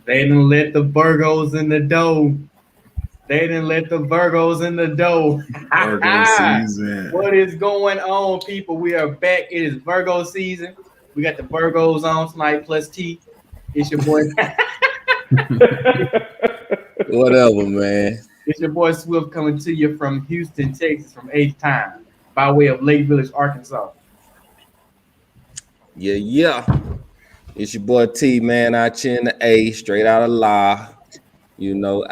They didn't let the Virgos in the dough. They didn't let the Virgos in the dough. Virgo season. What is going on, people? We are back. It is Virgo season. We got the Virgos on tonight, plus T. It's your boy. Whatever, man. It's your boy Swift coming to you from Houston, Texas, from H-Time, by way of Lake Village, Arkansas. Yeah. It's your boy T, man. I chin the A, straight out of La. You know,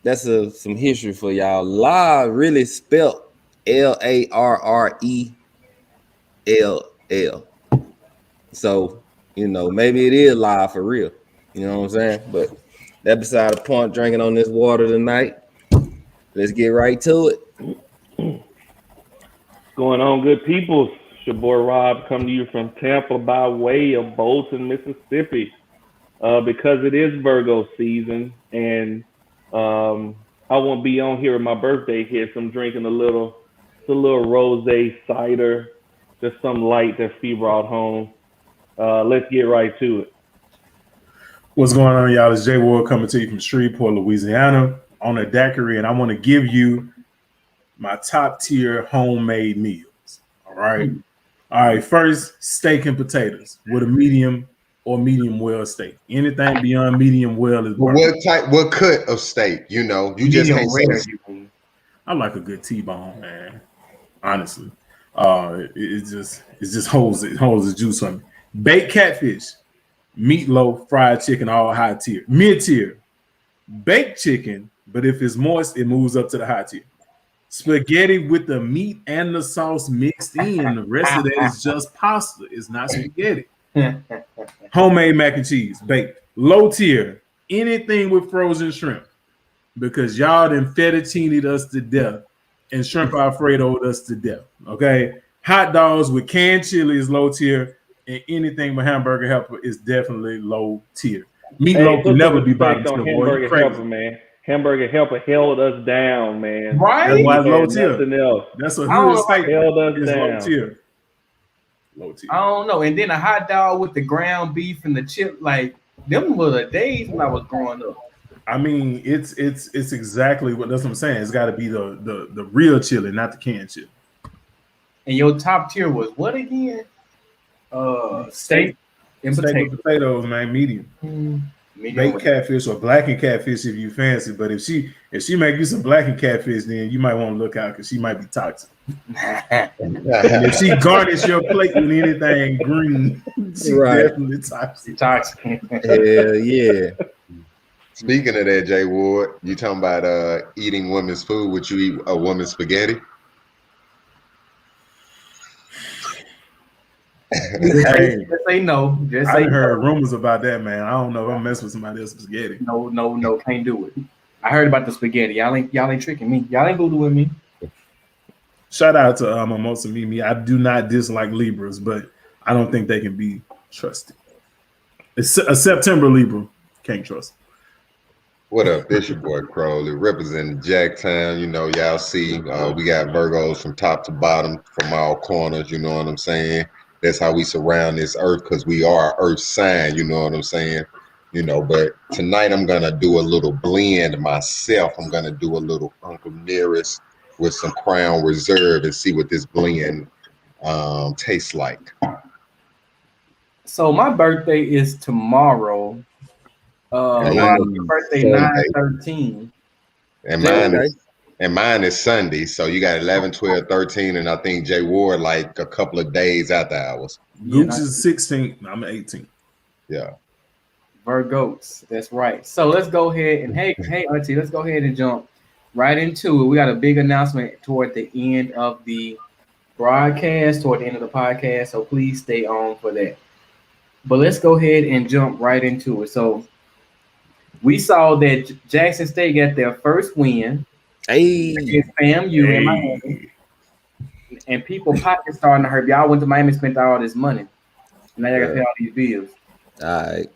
that's some history for y'all. La really spelled Larrell. So, you know, maybe it is La for real. You know what I'm saying? But that beside the point, drinking on this water tonight. Let's get right to it. What's going on, good people? It's your boy Rob coming to you from Tampa by way of Bolton, Mississippi. Because it is Virgo season, and I won't be on here with my birthday hits. I'm drinking a little rosé cider, just some light that Fee brought home. Let's get right to it. What's going on, y'all? It's Jay Ward coming to you from Shreveport, Louisiana, on a daiquiri, and I want to give you my top tier homemade meals. All right. First, steak and potatoes with a medium or medium well steak. Anything beyond medium well is perfect. What cut of steak? You know, you just can't say. I like a good T-bone, man. Honestly, it just holds the juice on me. Baked catfish, meatloaf, fried chicken, all high tier. Mid tier, baked chicken, but if it's moist, it moves up to the high tier. Spaghetti with the meat and the sauce mixed in. The rest of that is just pasta. It's not spaghetti. Homemade mac and cheese, baked. Low tier, anything with frozen shrimp, because y'all done fettuccine'd us to death and shrimp Alfredo'd us to death. Okay, hot dogs with canned chili is low tier, and anything with hamburger helper is definitely low tier. Meatloaf can never be bottom tier. Hamburger helper, man. Hamburger helper held us down, man. Right? That's why it's low tier. Nothing else. That's a hood steak. Held us It's down. low tier. Low tier. I don't know. And then a hot dog with the ground beef and the chip, like them were the days when I was growing up. I mean, it's exactly what that's what I'm saying. It's got to be the real chili, not the canned chili. And your top tier was what again? Steak and Steak with potatoes, man, medium. Baked catfish or blackened catfish if you fancy. But if she make you some blackened catfish, then you might want to look out because she might be toxic. And if she garnish your plate with anything green, she's definitely toxic. Hell yeah. Speaking of that, Jay Ward, you talking about eating women's food? Would you eat a woman's spaghetti? Just say no. Just say I heard rumors about that, man. I don't know if I'm messing with somebody else's spaghetti. No, can't do it. I heard about the spaghetti. Y'all ain't tricking me. Y'all ain't voodoo with me. Shout out to Mimosa Mimi. I do not dislike Libras, but I don't think they can be trusted. It's a September Libra. Can't trust. What up? This your boy Crowley, representing Jacktown. You know, y'all see we got Virgos from top to bottom, from all corners. You know what I'm saying? That's how we surround this earth, because we are earth sign. You know what I'm saying? You know, but tonight I'm gonna do a little blend myself. I'm gonna do a little Uncle Nearest with some Crown Reserve and see what this blend tastes like. So my birthday is tomorrow. My birthday 9/13. And mine is Sunday. So you got 11, 12, 13, and I think Jay Ward like a couple of days after ours. Gooch is 16. I'm 18. Yeah. Virgos. That's right. So let's go ahead and hey Auntie, let's go ahead and jump right into it. We got a big announcement toward the end of the broadcast, toward the end of the podcast. So please stay on for that. But let's go ahead and jump right into it. So we saw that Jackson State got their first win against FAMU in Miami. And people pockets starting to hurt. Y'all went to Miami and spent all this money. Now y'all got to pay all these bills. All right.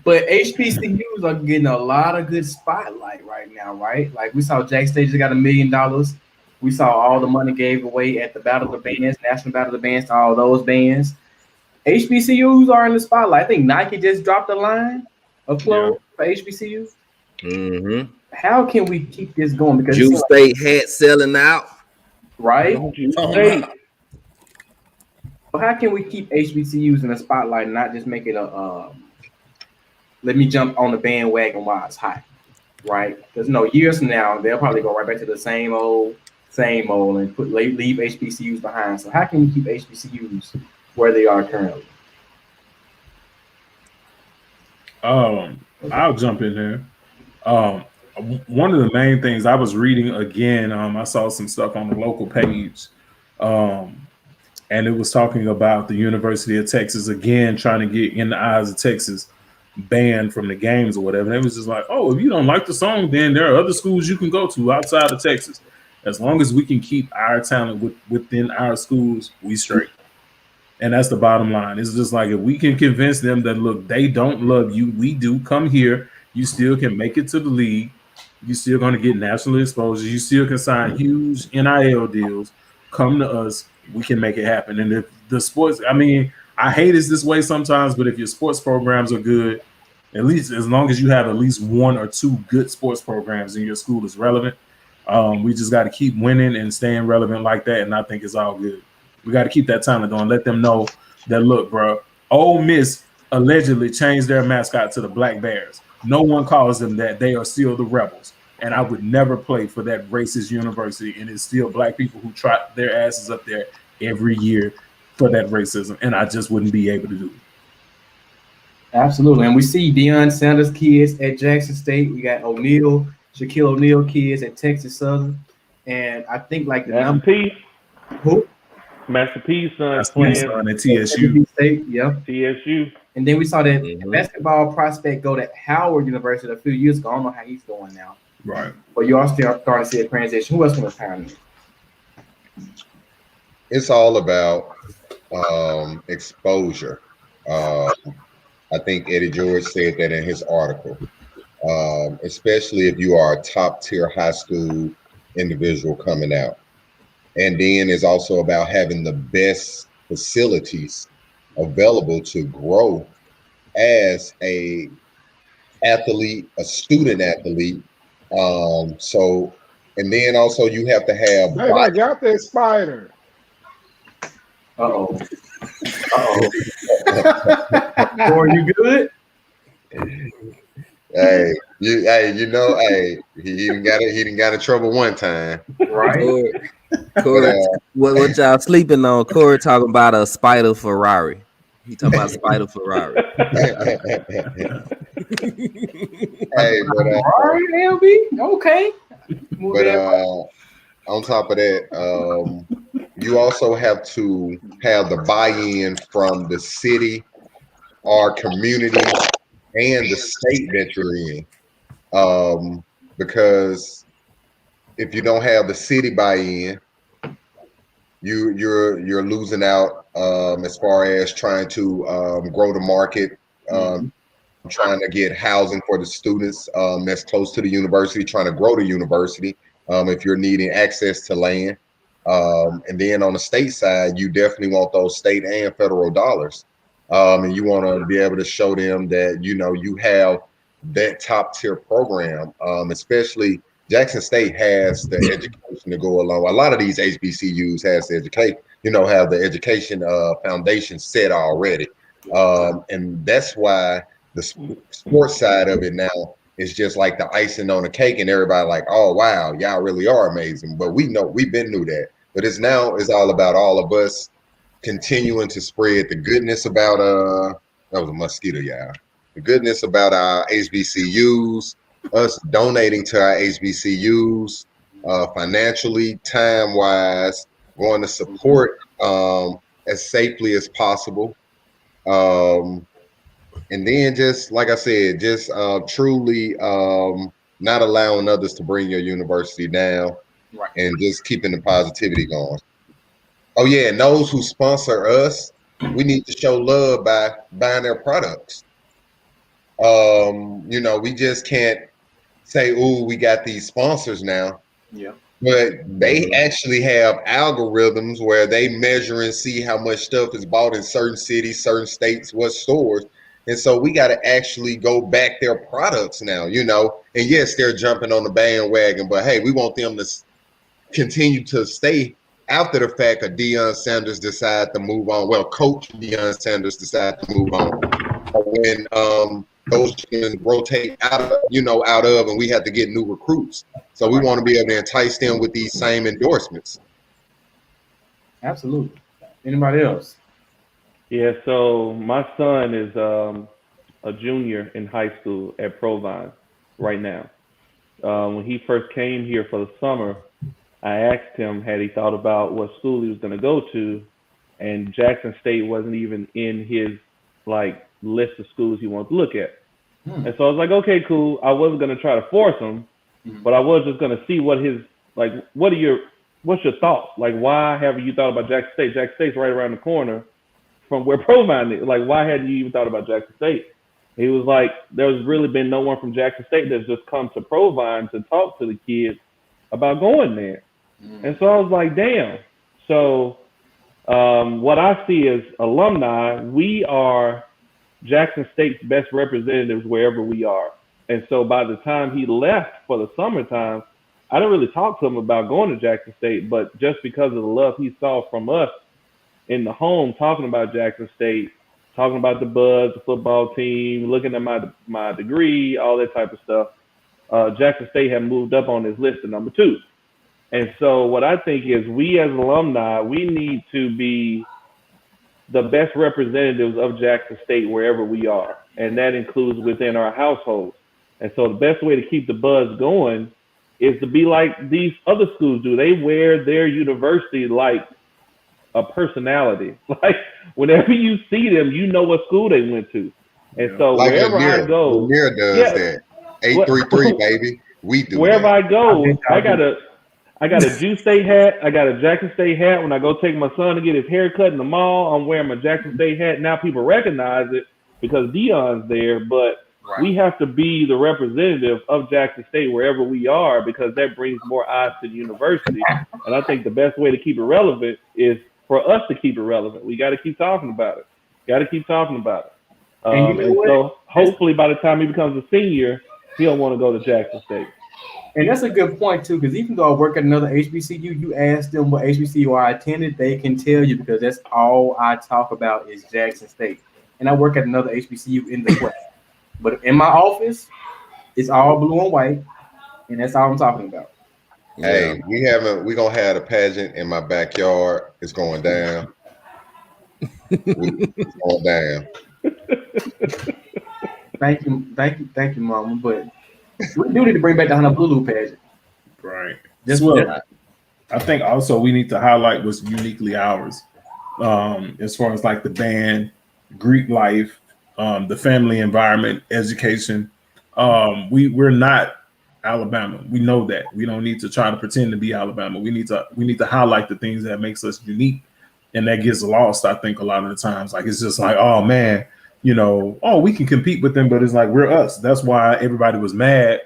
But HBCUs are getting a lot of good spotlight right now, right? Like we saw Jack State just got $1 million. We saw all the money gave away at the Battle of the Bands, National Battle of the Bands, to all those bands. HBCUs are in the spotlight. I think Nike just dropped a line of clothes for HBCUs. Mm-hmm. How can we keep this going? Because Juice State hat selling out. right? Hey, So how can we keep HBCUs in the spotlight and not just make it let me jump on the bandwagon while it's hot, right? Because years from now they'll probably go right back to the same old, and leave HBCUs behind. So how can we keep HBCUs where they are currently? I'll jump in there. One of the main things I was reading again, I saw some stuff on the local page, and it was talking about the University of Texas again trying to get In the Eyes of Texas banned from the games or whatever. And it was just like, oh, if you don't like the song, then there are other schools you can go to outside of Texas. As long as we can keep our talent within our schools, we straight. And that's the bottom line. It's just like if we can convince them that, look, they don't love you, we do. Come here. You still can make it to the league. You still going to get national exposure. You still can sign huge NIL deals. Come to us. We can make it happen. And if the sports, I mean, I hate it this way sometimes, but if your sports programs are good, at least as long as you have at least one or two good sports programs in your school is relevant, we just got to keep winning and staying relevant like that. And I think it's all good. We got to keep that talent going. Let them know that, look, bro, Ole Miss allegedly changed their mascot to the Black Bears. No one calls them that. They are still the Rebels. And I would never play for that racist university. And it's still black people who trot their asses up there every year for that racism. And I just wouldn't be able to do it. Absolutely. And we see Deion Sanders kids at Jackson State. We got Shaquille O'Neal kids at Texas Southern. And I think like the Master P. Who? Master P's son That's playing son at TSU. State, yeah. TSU. And then we saw that basketball prospect go to Howard University a few years ago. I don't know how he's going now. Right. But you are still starting to see a transition. Who else can retire? It's all about exposure. I think Eddie George said that in his article. Especially if you are a top tier high school individual coming out. And then it's also about having the best facilities available to grow as a athlete, a student athlete. So, and then also you have to have. Hey, I got that spider. Uh-oh. Are you good? Hey, he didn't got in trouble one time. Right. Corey, what y'all sleeping on? Corey talking about a spider Ferrari. He talking about a spider Ferrari. Hey, but LB, okay. But on top of that, you also have to have the buy-in from the city, our community, and the state that you're in. Because if you don't have the city buy-in, you're losing out as far as trying to grow the market, trying to get housing for the students that's close to the university, trying to grow the university. If you're needing access to land, and then on the state side, you definitely want those state and federal dollars, and you want to be able to show them that you have that top tier program, especially. Jackson State has the education to go along. A lot of these HBCUs has the education, have the education foundation set already. And that's why the sports side of it now is just like the icing on the cake, and everybody like, oh wow, y'all really are amazing. But we've been knew that. But it's all about all of us continuing to spread the goodness about that was a mosquito, y'all. The goodness about our HBCUs. Us donating to our HBCUs financially, time-wise, going to support as safely as possible. And then just, like I said, just truly not allowing others to bring your university down, right, and just keeping the positivity going. Oh, yeah, and those who sponsor us, we need to show love by buying their products. We just can't say, "Ooh, we got these sponsors now." Yeah. But they actually have algorithms where they measure and see how much stuff is bought in certain cities, certain states, what stores, And so we got to actually go back their products now, you know. And yes, they're jumping on the bandwagon, but hey, we want them to continue to stay after the fact of Deion Sanders decide to move on. Well, Coach Deion Sanders decide to move on. When those can rotate out of, and we have to get new recruits. So we want to be able to entice them with these same endorsements. Absolutely. Anybody else? Yeah, so my son is a junior in high school at Provine right now. When he first came here for the summer, I asked him had he thought about what school he was going to go to, and Jackson State wasn't even in his list of schools he wanted to look at. And so I was like, okay, cool. I wasn't going to try to force him, but I was just going to see what his what's your thoughts? Why haven't you thought about Jackson State? Jackson State's right around the corner from where Provine is. Why hadn't you even thought about Jackson State? He was like, there's really been no one from Jackson State that's just come to Provine to talk to the kids about going there. And so I was like, damn. So what I see as alumni, we are Jackson State's best representatives wherever we are. And so by the time he left for the summertime, I didn't really talk to him about going to Jackson State, but just because of the love he saw from us in the home, talking about Jackson State, talking about the Buds, the football team, looking at my degree, all that type of stuff, Jackson State had moved up on his list to number 2. And so what I think is we as alumni, we need to be the best representatives of Jackson State wherever we are. And that includes within our households. And so the best way to keep the buzz going is to be like these other schools do. They wear their university like a personality. Whenever you see them, you know what school they went to. And so wherever I go, Lanier does that. 833, baby. We do. Wherever that. I go, I got a Juice State hat. I got a Jackson State hat. When I go take my son to get his hair cut in the mall, I'm wearing my Jackson State hat. Now people recognize it because Deion's there, but we have to be the representative of Jackson State wherever we are because that brings more eyes to the university. And I think the best way to keep it relevant is for us to keep it relevant. We got to keep talking about it. And so hopefully by the time he becomes a senior, he'll want to go to Jackson State. And that's a good point, too, because even though I work at another HBCU, you ask them what HBCU I attended, they can tell you because that's all I talk about is Jackson State. And I work at another HBCU in the West. But in my office, it's all blue and white, and that's all I'm talking about. Hey, we're going to have a pageant in my backyard. It's going down. It's going down. Thank you, Mama, but we do need to bring back the Honolulu pageant. Right. Well, I think also we need to highlight what's uniquely ours. As far as the band, Greek life, the family environment, education. We're not Alabama. We know that. We don't need to try to pretend to be Alabama. We need to highlight the things that makes us unique. And that gets lost, I think, a lot of the times. It's just oh man, we can compete with them, but it's we're us. That's why everybody was mad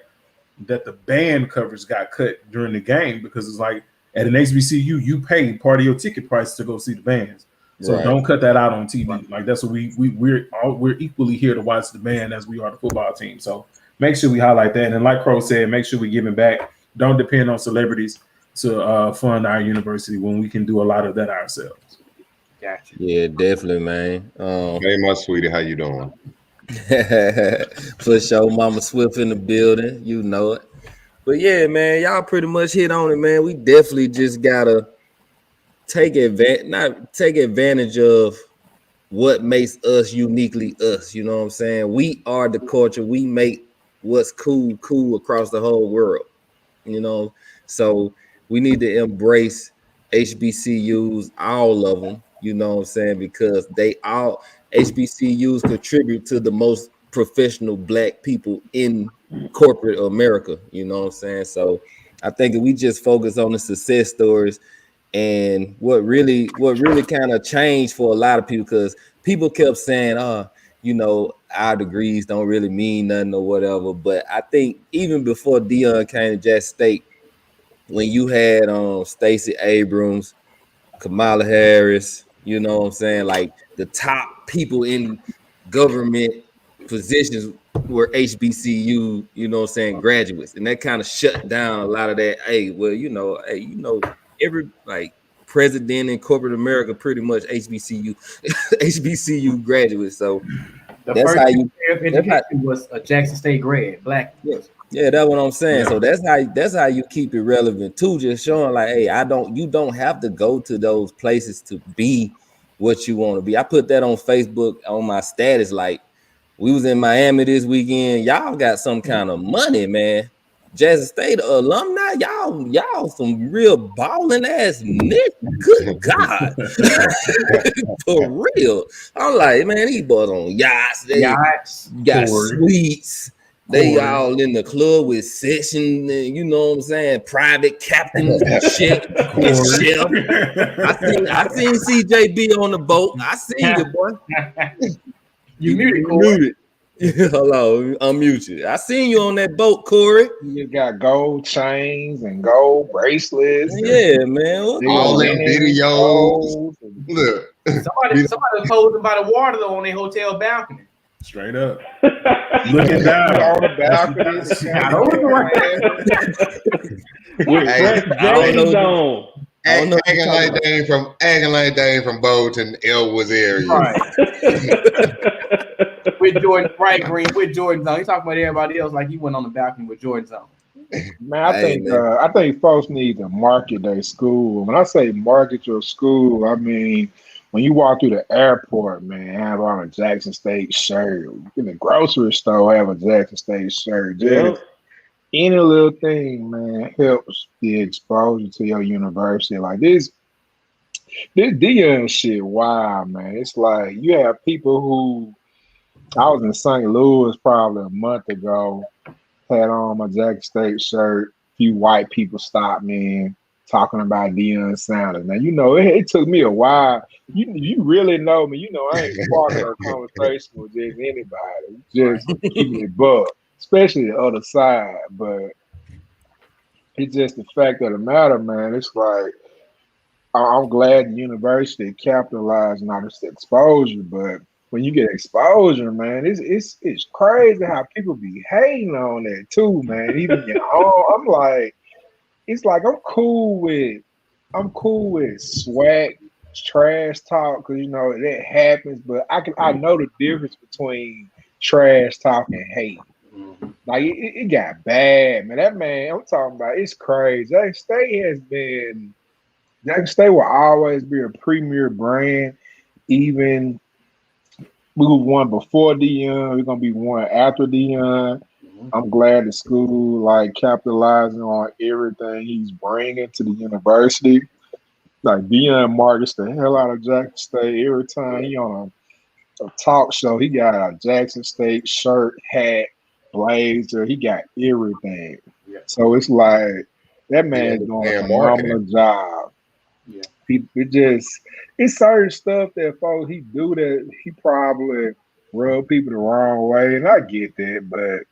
that the band coverage got cut during the game because it's at an HBCU, you pay part of your ticket price to go see the bands. So don't cut that out on TV. That's what we're equally here to watch the band as we are the football team. So make sure we highlight that. And like Crow said, make sure we give it back. Don't depend on celebrities to fund our university when we can do a lot of that ourselves. Gotcha. Yeah, definitely, man. Hey, my sweetie, how you doing? For sure, Mama Swift in the building, you know it. But yeah, man, y'all pretty much hit on it, man. We definitely just gotta take advantage of what makes us uniquely us. You know what I'm saying? We are the culture. We make what's cool across the whole world. So we need to embrace HBCUs, all of them. You know what I'm saying? Because HBCUs contribute to the most professional Black people in corporate America. You know what I'm saying? So I think if we just focus on the success stories and what really kind of changed for a lot of people, because people kept saying, our degrees don't really mean nothing or whatever. But I think even before Deion came to Jackson State, when you had Stacey Abrams, Kamala Harris, you know what I'm saying, the top people in government positions were HBCU, you know what I'm saying, graduates, and that kind of shut down a lot of that. Hey, well, every like president in corporate America pretty much HBCU HBCU graduates. So The that's first how you Secretary of Education was a Jackson State grad, black. yeah, that's what I'm saying. Yeah. So that's how you keep it relevant too, just showing like, hey, you don't have to go to those places to be what you want to be. I put that on Facebook on my status, like we was in Miami this weekend. Y'all got some kind of money, man. Jackson State alumni, y'all some real balling ass niggas. Good God. For real. I'm like, man, these boys on yachts. They got Corey. suites. They Corey. all in the club with session, you know what I'm saying? Private captains and shit. And chef. I seen CJB on the boat. I seen you, boy. You muted, Corey. Hello, unmute you. I seen you on that boat, Corey. You got gold chains and gold bracelets. Yeah, man. All them videos. Look, Somebody was posing by the water though on their hotel balcony. Straight up. Looking down. On the balcony. With Hey, fresh J's on. acting like they ain't from Bolton, Elwood area. Right. With Jordan, right, Green, with Jordan Zone. He talking about everybody else like he went on the balcony with Jordan Zone. Man, I think folks need to market their school. When I say market your school, I mean when you walk through the airport, man, have on a Jackson State shirt. In the grocery store, have a Jackson State shirt. Just any little thing, man, helps the exposure to your university. Like this DN shit, wow, man. It's like you have people who I was in St. Louis probably a month ago, had on my Jackson State shirt. A few white people stopped me talking about Deion Sanders. Now, you know, it took me a while. You really know me. You know, I ain't sparking a conversation with just anybody. Just keep it bug, especially the other side. But it's just the fact of the matter, man. It's like, I'm glad the university capitalized on this exposure, but when you get exposure, man, it's crazy how people be hating on that too, man. Even I'm like, it's like I'm cool with swag, trash talk, because you know that happens, but I know the difference between trash talk and hate. Like it got bad, man. That man, I'm talking about, it's crazy. Jackson State will always be a premier brand, even. We were one before Deion. We're gonna be one after Deion. I'm glad the school like capitalizing on everything he's bringing to the university. Like Deion markets the hell out of Jackson State every time he on a talk show. He got a Jackson State shirt, hat, blazer. He got everything. Yeah. So it's like that man's doing a phenomenal job. Yeah. It's certain stuff that folks he do that he probably rub people the wrong way, and I get that, but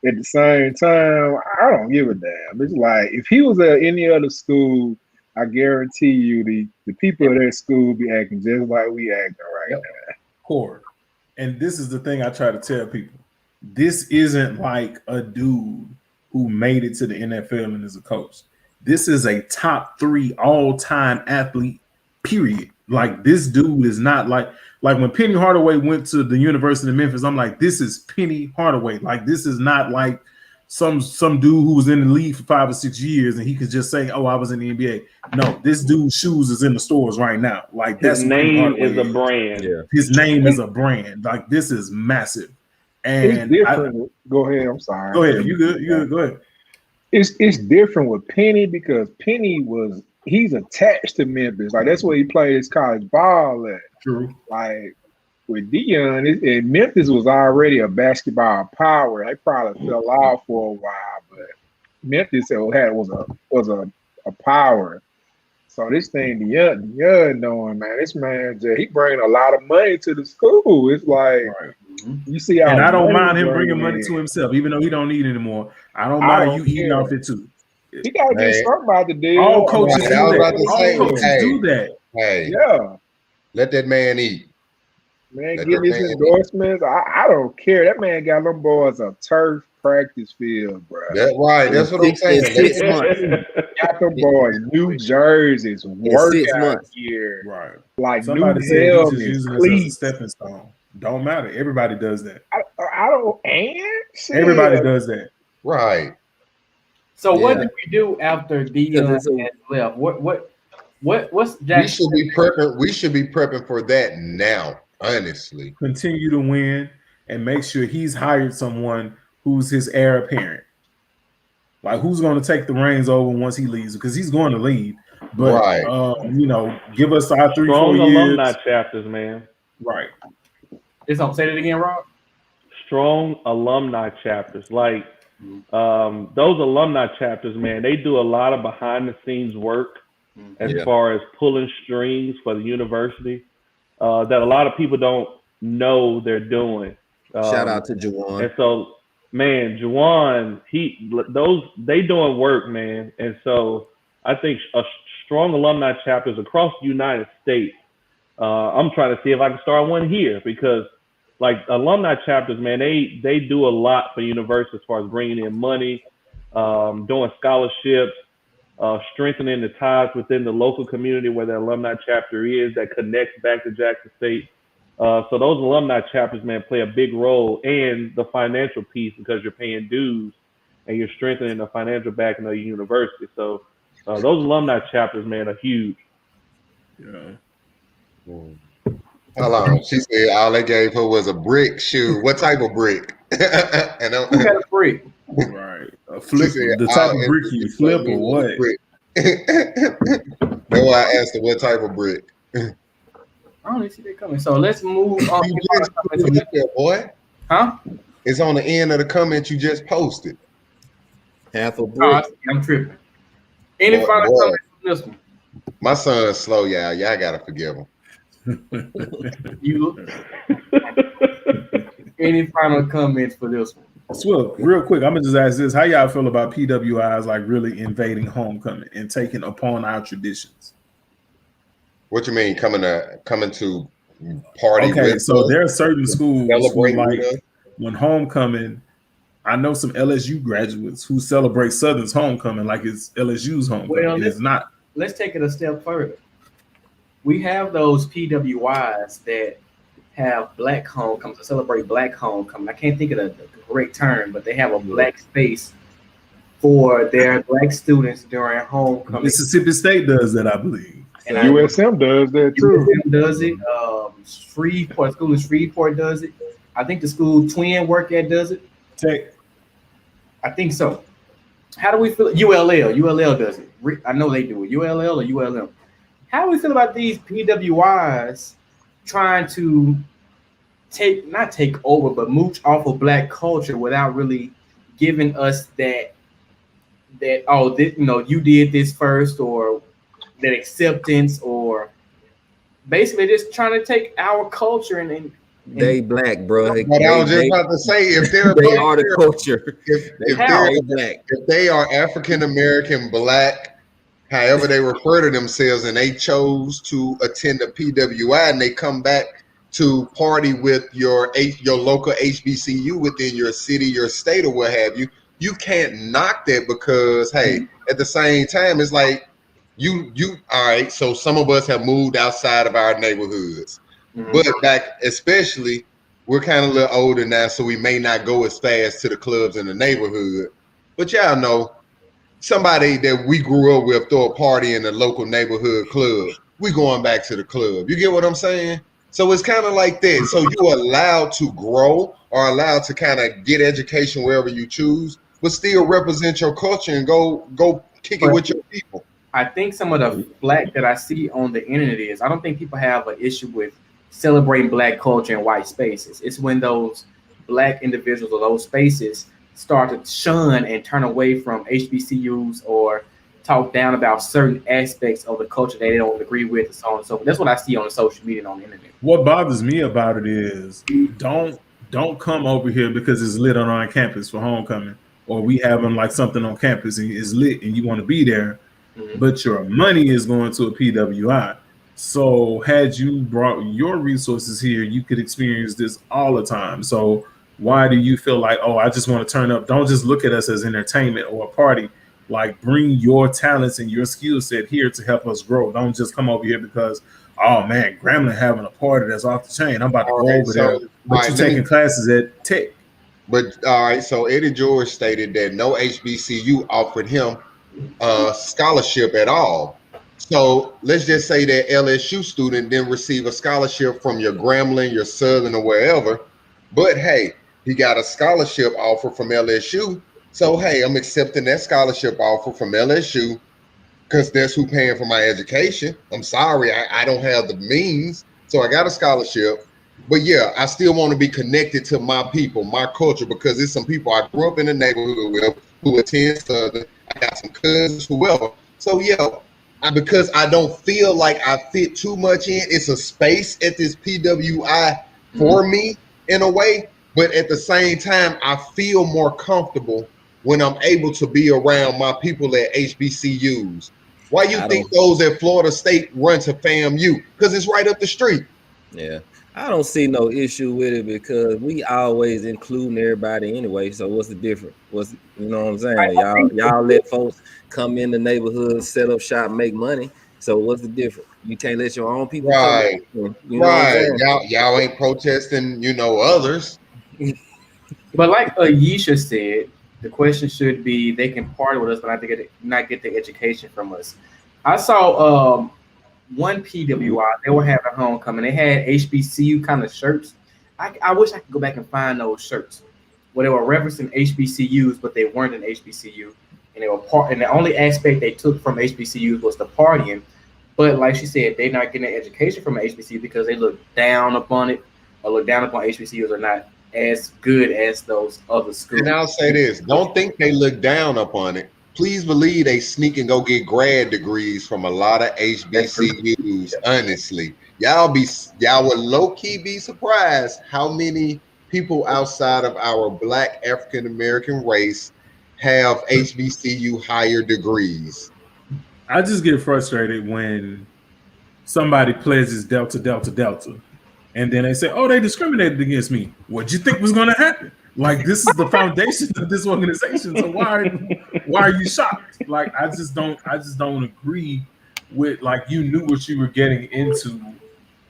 at the same time, I don't give a damn. It's like if he was at any other school, I guarantee you the people at that school be acting just like we acting right now. Core. And this is the thing I try to tell people. This isn't like a dude who made it to the NFL and is a coach. This is a top 3 all-time athlete, period. Like this dude is not like when Penny Hardaway went to the University of Memphis, I'm like, this is Penny Hardaway. Like this is not like some dude who was in the league for 5 or 6 years and he could just say, oh, I was in the NBA. No, this dude's shoes is in the stores right now. Like his name is a brand. Yeah. His name is a brand. Like this is massive. And it's different. Go ahead. I'm sorry. Go ahead. You good. Go ahead. It's different with Penny because Penny he's attached to Memphis. Like that's where he played his college ball at. True. Like with Deion, Memphis was already a basketball power. They probably fell off for a while, but Memphis was a power. So this thing, Deion doing, man, this man he bringing a lot of money to the school. It's like you see how. And I don't mind him bringing money to himself, even though he don't need it anymore. I don't mind you eating off it too. He got to get something about the deal. All coaches do that. All coaches do that. Hey, yeah. Let that man eat. Man, Let getting that his man endorsements, I don't care. That man got them boys a turf practice field, bro. That right. That's what I'm saying. In 6 months. Got them boys new jerseys, In 6 workout months. gear, Right. like Somebody new said he's just helmets, using this as a cleats. stepping stone. Don't matter. Everybody does that. I don't, and shit. Everybody does that. Right. So what Yeah. did we do after Dion Because it's a- had left? What's We Jackson? should be prepping. We should be prepping for that now. Honestly. Continue to win and make sure he's hired someone who's his heir apparent. Like who's going to take the reins over once he leaves? Because he's going to leave. But Right. give us our 3-4 Strong years. alumni chapters, man. Right. It's on. Say that again, Rob. Strong alumni chapters. Like those alumni chapters, man, they do a lot of behind the scenes work as Yeah. far as pulling strings for the university that a lot of people don't know they're doing. Shout out to Juwan. And so, man, Juwan, they doing work, man. And so I think a strong alumni chapters across the United States. I'm trying to see if I can start one here because, like, alumni chapters, man, they do a lot for universities as far as bringing in money, doing scholarships, strengthening the ties within the local community where the alumni chapter is that connects back to Jackson State. So those alumni chapters, man, play a big role in the financial piece because you're paying dues and you're strengthening the financial backing of the university. So those alumni chapters, man, are huge. Yeah. Hold on. She said all they gave her was a brick shoe. What type of brick? And Who got a brick? Right. Flip She said, the type of brick you flip or what? That's why I asked her what type of brick. I don't even see that coming. So let's move on. You just put it up there, boy. Huh? It's on the end of the comment you just posted. Half a Oh, brick. I'm tripping. Any Boy, final boy. comments on this one? My son's slow, y'all. Y'all gotta forgive him. You any final comments for this one? Swift, real quick, I'm gonna just ask this: how y'all feel about PWIs like really invading homecoming and taking upon our traditions? What you mean coming to party Okay, with so us, there are certain schools who celebrate like with us? when homecoming. I know some LSU graduates who celebrate Southern's homecoming like it's LSU's homecoming. Well, It's not. Let's take it a step further. We have those PWIs that have black homecoming to celebrate black homecoming. I can't think of the correct term, but they have a black space for their black students during homecoming. Mississippi State does that, I believe. And USM does that too. USM does it. Shreveport school in Shreveport does it. I think the school Twin work at does it. Tech. I think so. How do we feel? ULL does it. I know they do it. ULL or ULM. How do we feel about these PWIs trying to not take over, but mooch off of black culture without really giving us that you did this first, or that acceptance, or basically just trying to take our culture and They black, bro. But I was just about to say, if they're they are the culture. if they are African American black, however they refer to themselves, and they chose to attend a PWI and they come back to party with your local HBCU within your city, your state, or what have you, you can't knock that because hey, at the same time, it's like you all right. So some of us have moved outside of our neighborhoods. But back, especially, we're kind of a little older now, so we may not go as fast to the clubs in the neighborhood. But y'all know, somebody that we grew up with throw a party in the local neighborhood club, we going back to the club. You get what I'm saying? So it's kind of like that. So you're allowed to grow or allowed to kind of get education wherever you choose, but still represent your culture and go kick it with your people. I think some of the flack that I see on the internet is I don't think people have an issue with celebrating black culture in white spaces. It's when those black individuals or those spaces start to shun and turn away from HBCUs or talk down about certain aspects of the culture that they don't agree with and so on and so forth. That's what I see on the social media and on the internet. What bothers me about it is don't come over here because it's lit on our campus for homecoming, or we having like something on campus and it's lit and you want to be there, but your money is going to a PWI. So had you brought your resources here, you could experience this all the time. So why do you feel like, oh, I just want to turn up? Don't just look at us as entertainment or a party. Like, bring your talents and your skill set here to help us grow. Don't just come over here because, oh man, Grambling having a party that's off the chain. I'm about to go over there. But you're taking classes at Tech. But all right, so Eddie George stated that no HBCU offered him a scholarship at all. So let's just say that LSU student didn't receive a scholarship from your Grambling, your Southern, or wherever. But hey, he got a scholarship offer from LSU. So hey, I'm accepting that scholarship offer from LSU because that's who paying for my education. I'm sorry, I don't have the means, so I got a scholarship. But yeah, I still want to be connected to my people, my culture, because there's some people I grew up in the neighborhood with who attend Southern. I got some cousins, whoever. So yeah, because I don't feel like I fit too much in. It's a space at this PWI for me in a way, but at the same time, I feel more comfortable when I'm able to be around my people at HBCUs. Why you think those at Florida State run to FAMU? Because it's right up the street. Yeah. I don't see no issue with it because we always including everybody anyway. So what's the difference? You know what I'm saying? Y'all let folks come in the neighborhood, set up shop, make money. So what's the difference? You can't let your own people right. Come in, you know right. Y'all ain't protesting, others. But like Ayesha said, the question should be they can party with us, but not get the education from us. I saw one PWI, they were having homecoming. They had HBCU kind of shirts. I wish I could go back and find those shirts where they were referencing HBCUs, but they weren't an HBCU. And they were and the only aspect they took from HBCUs was the partying. But like she said, they're not getting an education from an HBCU because they look down upon it or look down upon HBCUs are not as good as those other schools. And I'll say this, don't think they look down upon it. Please believe they sneak and go get grad degrees from a lot of HBCUs. Honestly, y'all would low-key be surprised how many people outside of our Black African American race have HBCU higher degrees. I just get frustrated when somebody pledges Delta, and then they say, "Oh, they discriminated against me." What you think was going to happen? Like, this is the foundation of this organization. So why are you shocked? Like, I just don't agree with, like, you knew what you were getting into,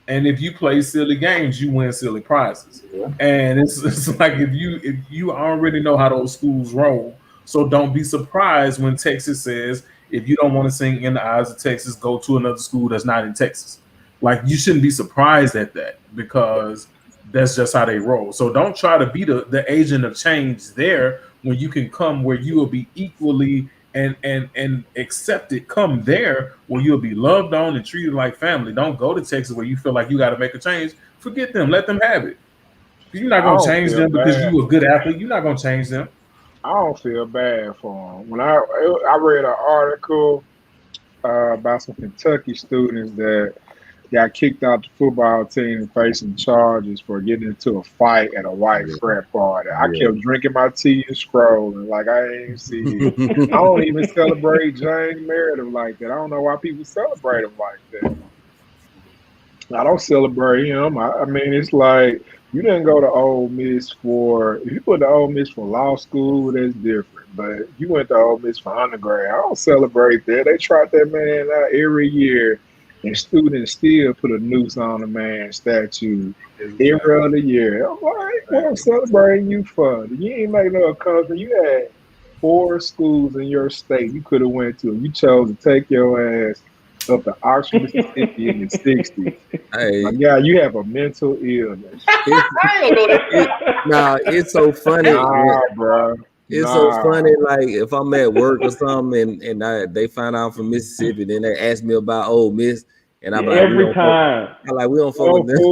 and if you play silly games, you win silly prizes. Yeah. And it's like if you already know how those schools roll, so don't be surprised when Texas says, if you don't want to sing In the Eyes of Texas, go to another school that's not in Texas. Like, you shouldn't be surprised at that because that's just how they roll. So don't try to be the agent of change there when you can come where you will be equally and accepted. Come there where you'll be loved on and treated like family. Don't go to Texas where you feel like you got to make a change. Forget them. Let them have it. You're not going to change them because you're a good athlete. You're not going to change them. I don't feel bad for them. When I read an article about some Kentucky students that got kicked out the football team and facing charges for getting into a fight at a white frat party. I kept drinking my tea and scrolling like I ain't see it. I don't even celebrate James Meredith like that. I don't know why people celebrate him like that. I don't celebrate him. I mean, it's like you didn't go to Ole Miss if you went to Ole Miss for law school, that's different. But you went to Ole Miss for undergrad. I don't celebrate that. They trot that man out every year. And students still put a noose on the man's statue every other year. I'm like, what I'm celebrating you for? You ain't make no country. You had 4 schools in your state you could have went to. You chose to take your ass up to Oxford, Mississippi in the 60s. Hey. Yeah, you have a mental illness. It's so funny. Bro. It's so funny, like if I'm at work or something and they find out I'm from Mississippi, then they ask me about Ole Miss, and I'm like, every time. I'm like, we don't fuck with them.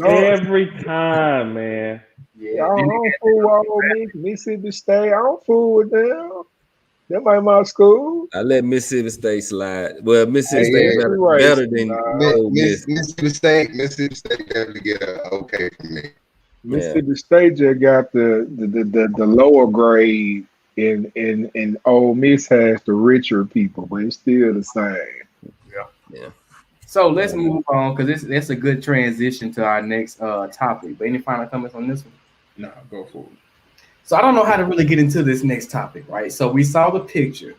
Every time, man. Yeah, I don't fool with Ole Miss, Mississippi State. I don't fool with them. That might my school. I let Mississippi State slide. Well, Mississippi State better than Ole Miss. Mississippi State definitely get an okay from me. Mississippi State just got the lower grade, and Ole Miss has the richer people, but it's still the same. Yeah. So let's move on because that's a good transition to our next topic. But any final comments on this one? No, go for it. So I don't know how to really get into this next topic, right? So we saw the picture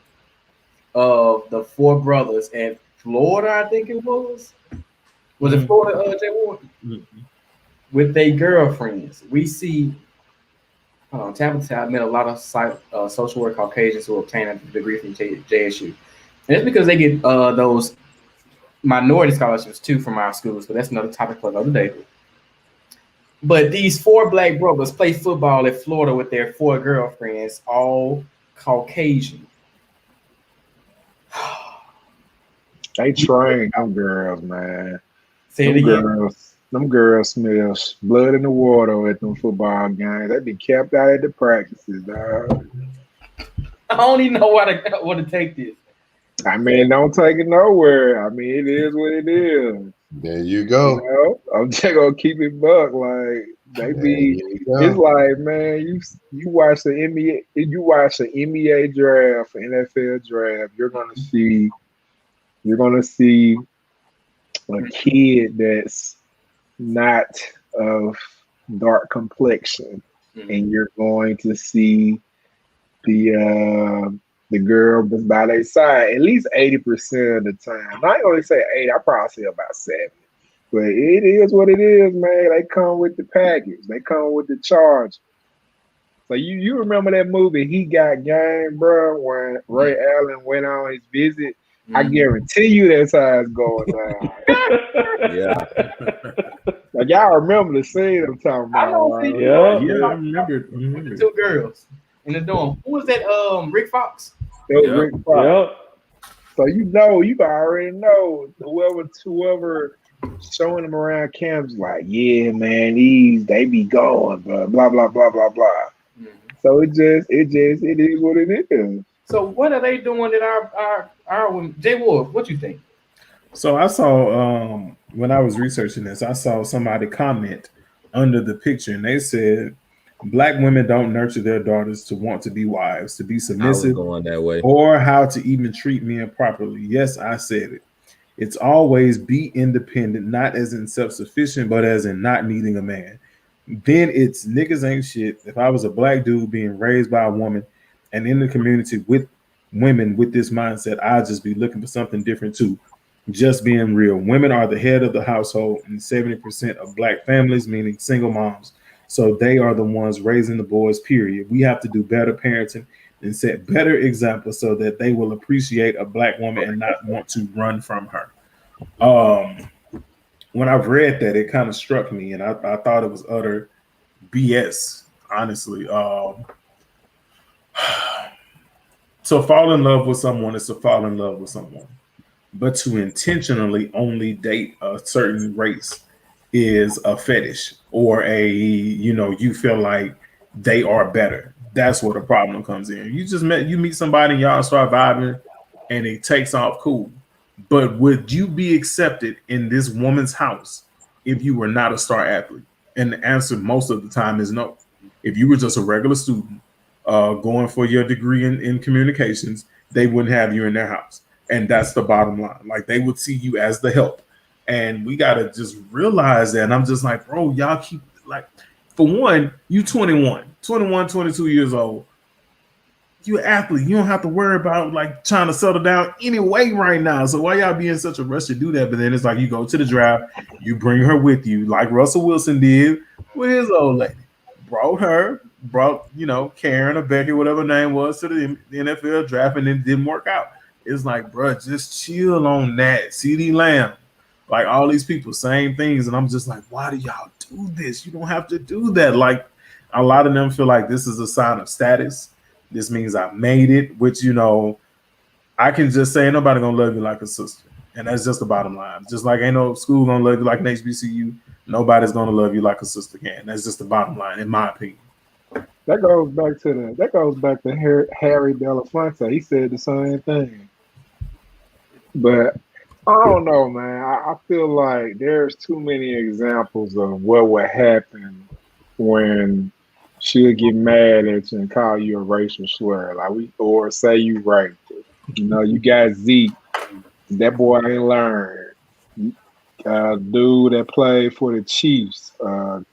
of the four brothers at Florida, I think it was. Was it Florida, Jay Ward? With their girlfriends. We see, Tabitha, I met a lot of social work Caucasians who obtain a degree from JSU. And it's because they get those minority scholarships too from our schools, but that's another topic for another day. But these four black brothers play football at Florida with their four girlfriends, all Caucasian. They train them girls, man. Say it again. Them girls smell blood in the water at them football games. They be kept out at the practices, dog. I don't even know what to take this. I mean, don't take it nowhere. I mean, it is what it is. There you go. You know? I'm just gonna keep it buck. Like they be, it's like, man, you watch the NBA, you watch the NBA draft, NFL draft, you're gonna see a kid that's not of dark complexion, and you're going to see the girl that's by their side at least 80% of the time. I ain't gonna say 80, I probably say about 70. But it is what it is, man. They come with the package. They come with the charge. So you remember that movie He Got Game, bro, when Ray Allen went on his visit? I guarantee you that's how it's going down. Yeah. Like y'all remember the scene I'm talking about? Right? Yeah, I remember. Two girls in the dorm. Who was that? Rick Fox. It was Rick Fox. So you already know whoever showing them around camps like, yeah, man, they be going, blah blah blah blah blah blah. So it is what it is. So what are they doing at our Jay Ward? What you think? So I saw when I was researching this, I saw somebody comment under the picture, and they said Black women don't nurture their daughters to want to be wives, to be submissive, going that way, or how to even treat men properly. Yes, I said it. It's always be independent, not as in self-sufficient, but as in not needing a man. Then it's niggas ain't shit. If I was a Black dude being raised by a woman and in the community with women with this mindset, I'd just be looking for something different too. Just being real. Women are the head of the household in 70% of Black families, meaning single moms. So they are the ones raising the boys, period. We have to do better parenting and set better examples so that they will appreciate a Black woman and not want to run from her. When I've read that, it kind of struck me, and I thought it was utter BS, honestly. To fall in love with someone is to fall in love with someone. But to intentionally only date a certain race is a fetish or you feel like they are better. That's where the problem comes in. You meet somebody and y'all start vibing and it takes off cool. But would you be accepted in this woman's house if you were not a star athlete? And the answer most of the time is no. If you were just a regular student going for your degree in communications, they wouldn't have you in their house. And that's the bottom line. Like, they would see you as the help. And we got to just realize that. And I'm just like, bro, y'all keep, like, for one, you 21, 22 years old. You're an athlete. You don't have to worry about, like, trying to settle down anyway right now. So why y'all be in such a rush to do that? But then it's like you go to the draft, you bring her with you, like Russell Wilson did with his old lady. Brought Karen or Becky, whatever her name was, to the NFL draft, and it didn't work out. It's like, bro, just chill on that. CeeDee Lamb, like all these people, same things. And I'm just like, why do y'all do this? You don't have to do that. Like, a lot of them feel like this is a sign of status. This means I made it, which, I can just say ain't nobody gonna love you like a sister. And that's just the bottom line. Just like ain't no school gonna love you like an HBCU, nobody's gonna love you like a sister can. That's just the bottom line, in my opinion. That goes back to Harry Belafonte. He said the same thing. But I don't know, man. I feel like there's too many examples of what would happen when she'll get mad at you and call you a racial slur, or say you raped her. You got Zeke. That boy ain't learned. Dude that played for the Chiefs, Kareem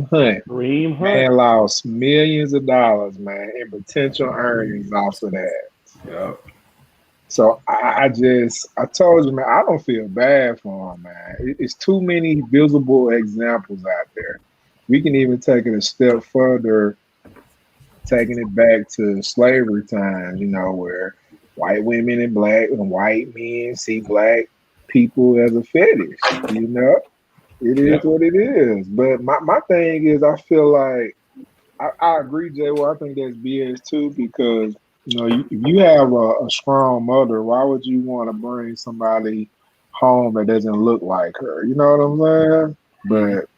Hunt. Kareem Hunt. Man lost millions of dollars, man, in potential earnings off of that. Yeah. So I told you, man, I don't feel bad for him, man. It's too many visible examples out there. We can even take it a step further, taking it back to slavery times, where white women and white men see black people as a fetish, It is what it is. But my thing is, I feel like I agree, Jay. Well, I think that's BS too, because if you have a strong mother, why would you want to bring somebody home that doesn't look like her? You know what I'm saying? But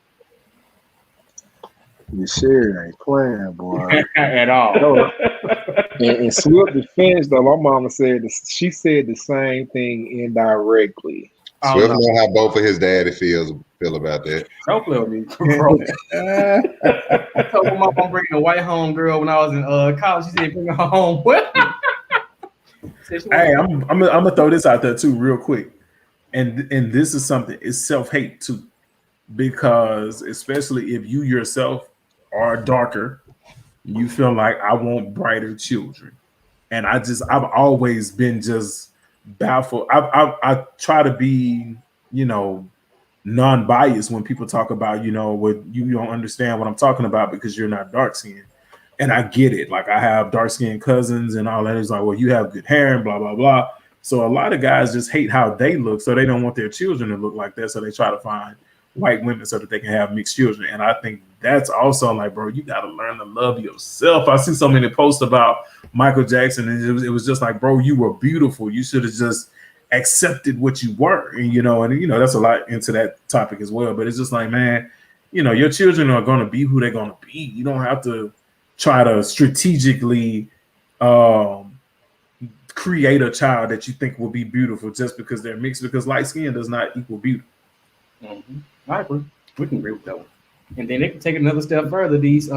the shit ain't playing, boy. At all. No. In Swift defense, though, my mama said she said the same thing indirectly. Swift know how both of his daddy feel about that. Don't play with me, bro. I told my mom bringing a white home girl when I was in college. She said bring her home. Hey, I'm gonna throw this out there too, real quick, and this is something. It's self-hate too, because especially if you yourself are darker, you feel like I want brighter children, and I've always been just baffled. I try to be, non-biased when people talk about, what you don't understand what I'm talking about because you're not dark skinned. And I get it. Like I have dark skinned cousins and all that. It's like, well, you have good hair and blah, blah, blah. So a lot of guys just hate how they look. So they don't want their children to look like that. So they try to find white women so that they can have mixed children. And I think that's also like, bro, you got to learn to love yourself. I see so many posts about Michael Jackson, and it was just like, bro, you were beautiful. You should have just accepted what you were. And, that's a lot into that topic as well. But it's just like, man, your children are going to be who they're going to be. You don't have to try to strategically create a child that you think will be beautiful just because they're mixed, because light skin does not equal beauty. Mm-hmm. I agree. We can agree with that one. And then they can take it another step further. These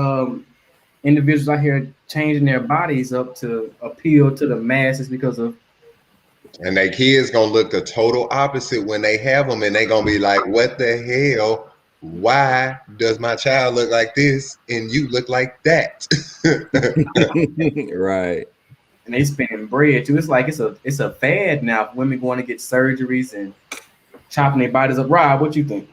individuals out here changing their bodies up to appeal to the masses because of. And their kids gonna look the total opposite when they have them, and they gonna be like, "What the hell? Why does my child look like this and you look like that?" Right. And they spending bread too. It's like it's a fad now. Women going to get surgeries and chopping their bodies up. Rob, what you think?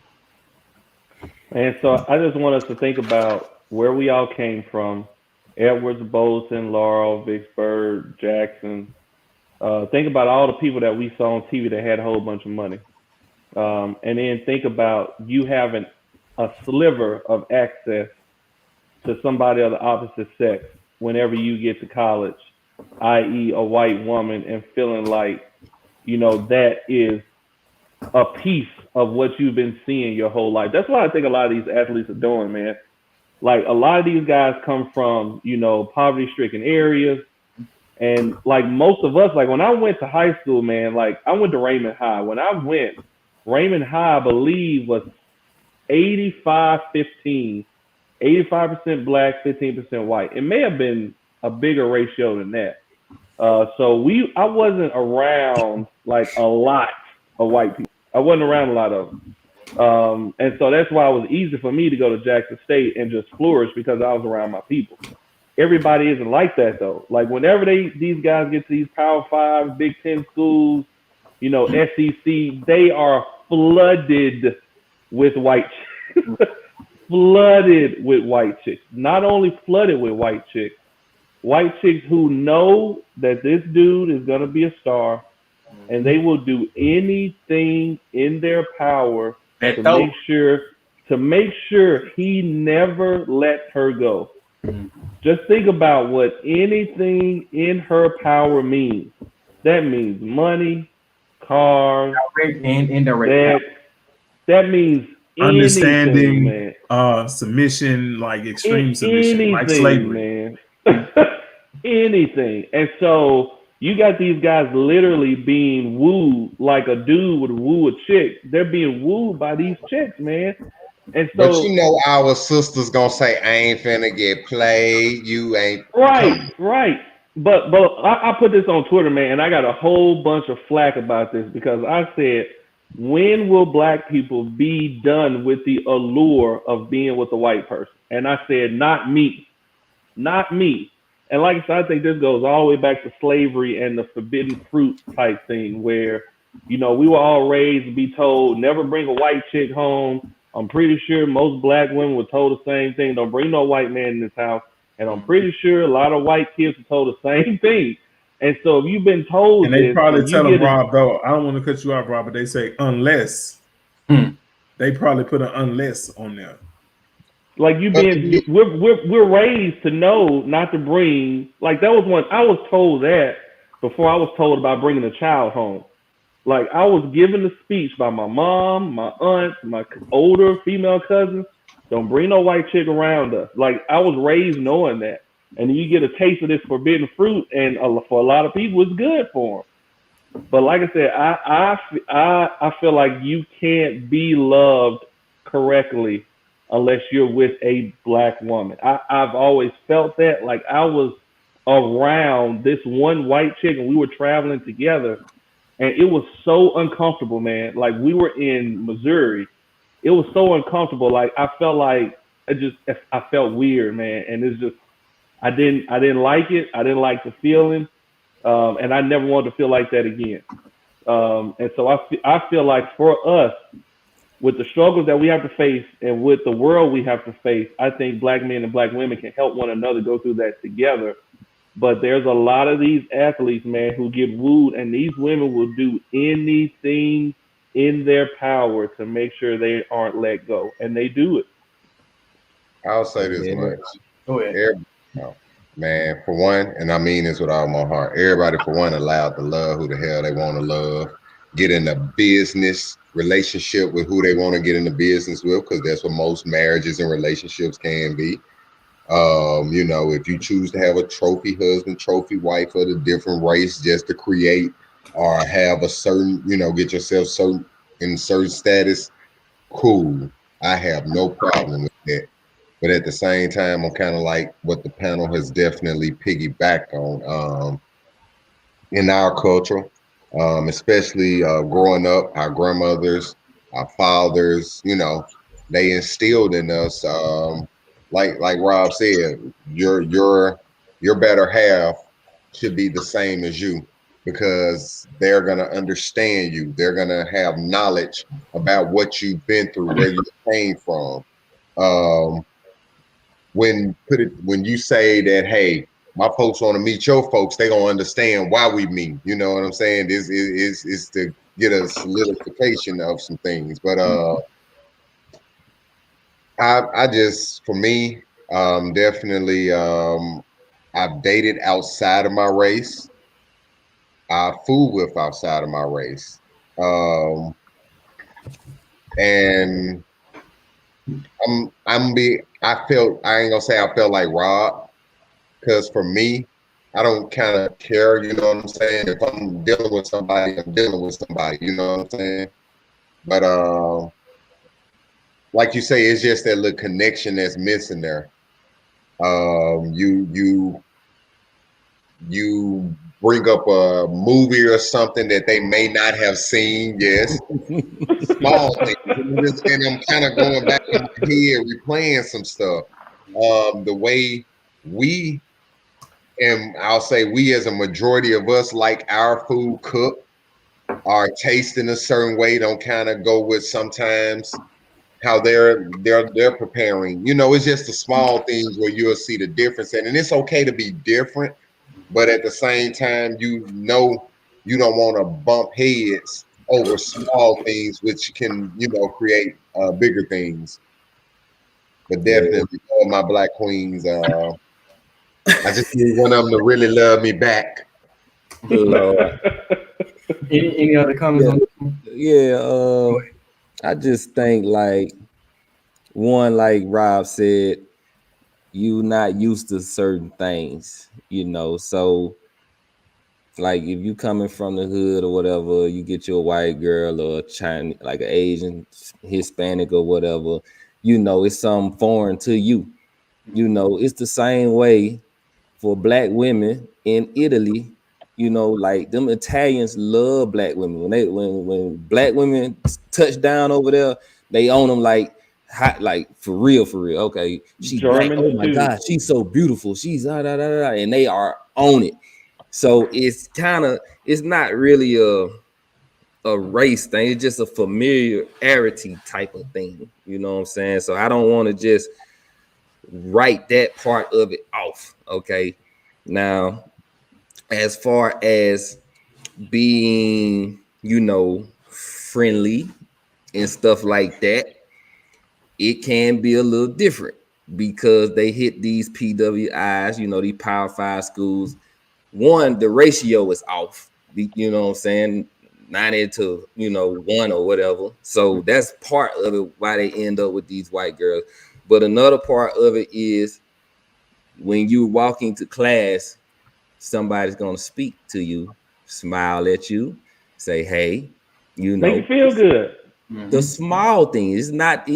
And so I just want us to think about where we all came from: Edwards, Bolton, Laurel, Vicksburg, Jackson. Think about all the people that we saw on TV that had a whole bunch of money. And then think about you having a sliver of access to somebody of the opposite sex whenever you get to college, i.e. a white woman, and feeling like, that is a piece of what you've been seeing your whole life. That's what I think a lot of these athletes are doing, man. Like a lot of these guys come from, poverty-stricken areas. And like most of us, like when I went to high school, man, like I went to Raymond High. When I went, Raymond High, I believe, was 85-15, 85% black, 15% white. It may have been a bigger ratio than that. So I wasn't around like a lot of white people. I wasn't around a lot of them. And so that's why it was easy for me to go to Jackson State and just flourish, because I was around my people. Everybody isn't like that though. Like whenever these guys get to these Power 5, Big Ten schools, SEC, they are flooded with white chicks. Flooded with white chicks. Not only flooded with white chicks who know that this dude is gonna be a star, and they will do anything in their power to make sure he never lets her go. Just think about what anything in her power means. That means money, cars, direct and indirect. That means understanding, man. Submission, like extreme submission, like slavery, man. Anything. And so you got these guys literally being wooed like a dude would woo a chick. They're being wooed by these chicks, man. And so, but our sisters gonna say, "I ain't finna get played. You ain't." Right. But I put this on Twitter, man, and I got a whole bunch of flack about this because I said, when will black people be done with the allure of being with a white person? And I said, not me. Not me. And like I said, I think this goes all the way back to slavery and the forbidden fruit type thing where, we were all raised to be told, never bring a white chick home. I'm pretty sure most black women were told the same thing. Don't bring no white man in this house. And I'm pretty sure a lot of white kids were told the same thing. And so if you've been told, and they probably tell them, Rob, though, I don't want to cut you off, Rob, but they say unless. They probably put an unless on there. Like we're raised to know not to bring. Like that was when I was told that before I was told about bringing a child home. Like I was given the speech by my mom, my aunt, my older female cousins. Don't bring no white chick around us. Like I was raised knowing that, and then you get a taste of this forbidden fruit, and for a lot of people, it's good for them. But like I said, I feel like you can't be loved correctly unless you're with a black woman. I've always felt that. Like I was around this one white chick, and we were traveling together, and it was so uncomfortable, man. Like we were in Missouri. It was so uncomfortable. Like I felt like I felt weird, man. And it's just, I didn't like it. I didn't like the feeling. And I never wanted to feel like that again. And so I feel like for us, with the struggles that we have to face and with the world we have to face, I think black men and black women can help one another go through that together. But there's a lot of these athletes, man, who get wooed, and these women will do anything in their power to make sure they aren't let go, and they do it. I'll say this much. Go ahead. Man, for one, and I mean this with all my heart, everybody for one allowed to love who the hell they want to love, get in a business relationship with who they want to get into business with, because that's what most marriages and relationships can be. If you choose to have a trophy husband, trophy wife of a different race just to create or have a certain, get yourself in certain status, cool. I have no problem with that. But at the same time, I'm kind of like what the panel has definitely piggybacked on in our culture, especially growing up, our grandmothers, our fathers, they instilled in us, like Rob said, your better half should be the same as you, because they're going to understand you. They're going to have knowledge about what you've been through, where you came from. When you say that, hey, my folks want to meet your folks, they gonna understand why we meet. You know what I'm saying? Is to get a solidification of some things. But I just, for me, definitely, I've dated outside of my race. I fool with outside of my race, and I ain't gonna say I felt like Rob, because for me, I don't kind of care, you know what I'm saying? If I'm dealing with somebody, I'm dealing with somebody, you know what I'm saying? But like you say, it's just that little connection that's missing there. You bring up a movie or something that they may not have seen, yes. Small things. And I'm kind of going back in my head, replaying some stuff. The way we, and I'll say we as a majority of us, like our food cooked, our taste in a certain way, don't kind of go with sometimes how they're preparing. It's just the small things where you'll see the difference. And it's okay to be different, but at the same time, you don't want to bump heads over small things, which can, create bigger things. But definitely, all my black queens, I just need one of them to really love me back. Any other comments? I just think, like Rob said, you not used to certain things, so like if you coming from the hood or whatever, you get your white girl or a Chinese, like an Asian, Hispanic or whatever, it's something foreign to you. It's the same way for black women in Italy. You know, like them Italians love black women. When black women touch down over there, they own them like hot, like for real. Okay, she's black. Oh my God, she's so beautiful. She's and they are on it. So it's not really a race thing. It's just a familiarity type of thing. You know what I'm saying? So I don't want to just write that part of it off. Okay. Now, as far as being, you know, friendly and stuff like that, it can be a little different because they hit these PWIs, you know, these Power 5 schools. One, the ratio is off. You know what I'm saying? 90 to, you know, 1 or whatever. So that's part of it why they end up with these white girls. But another part of it is when you walk into class, somebody's going to speak to you, smile at you, say, hey, you know. Make you feel good. The small thing. It's not,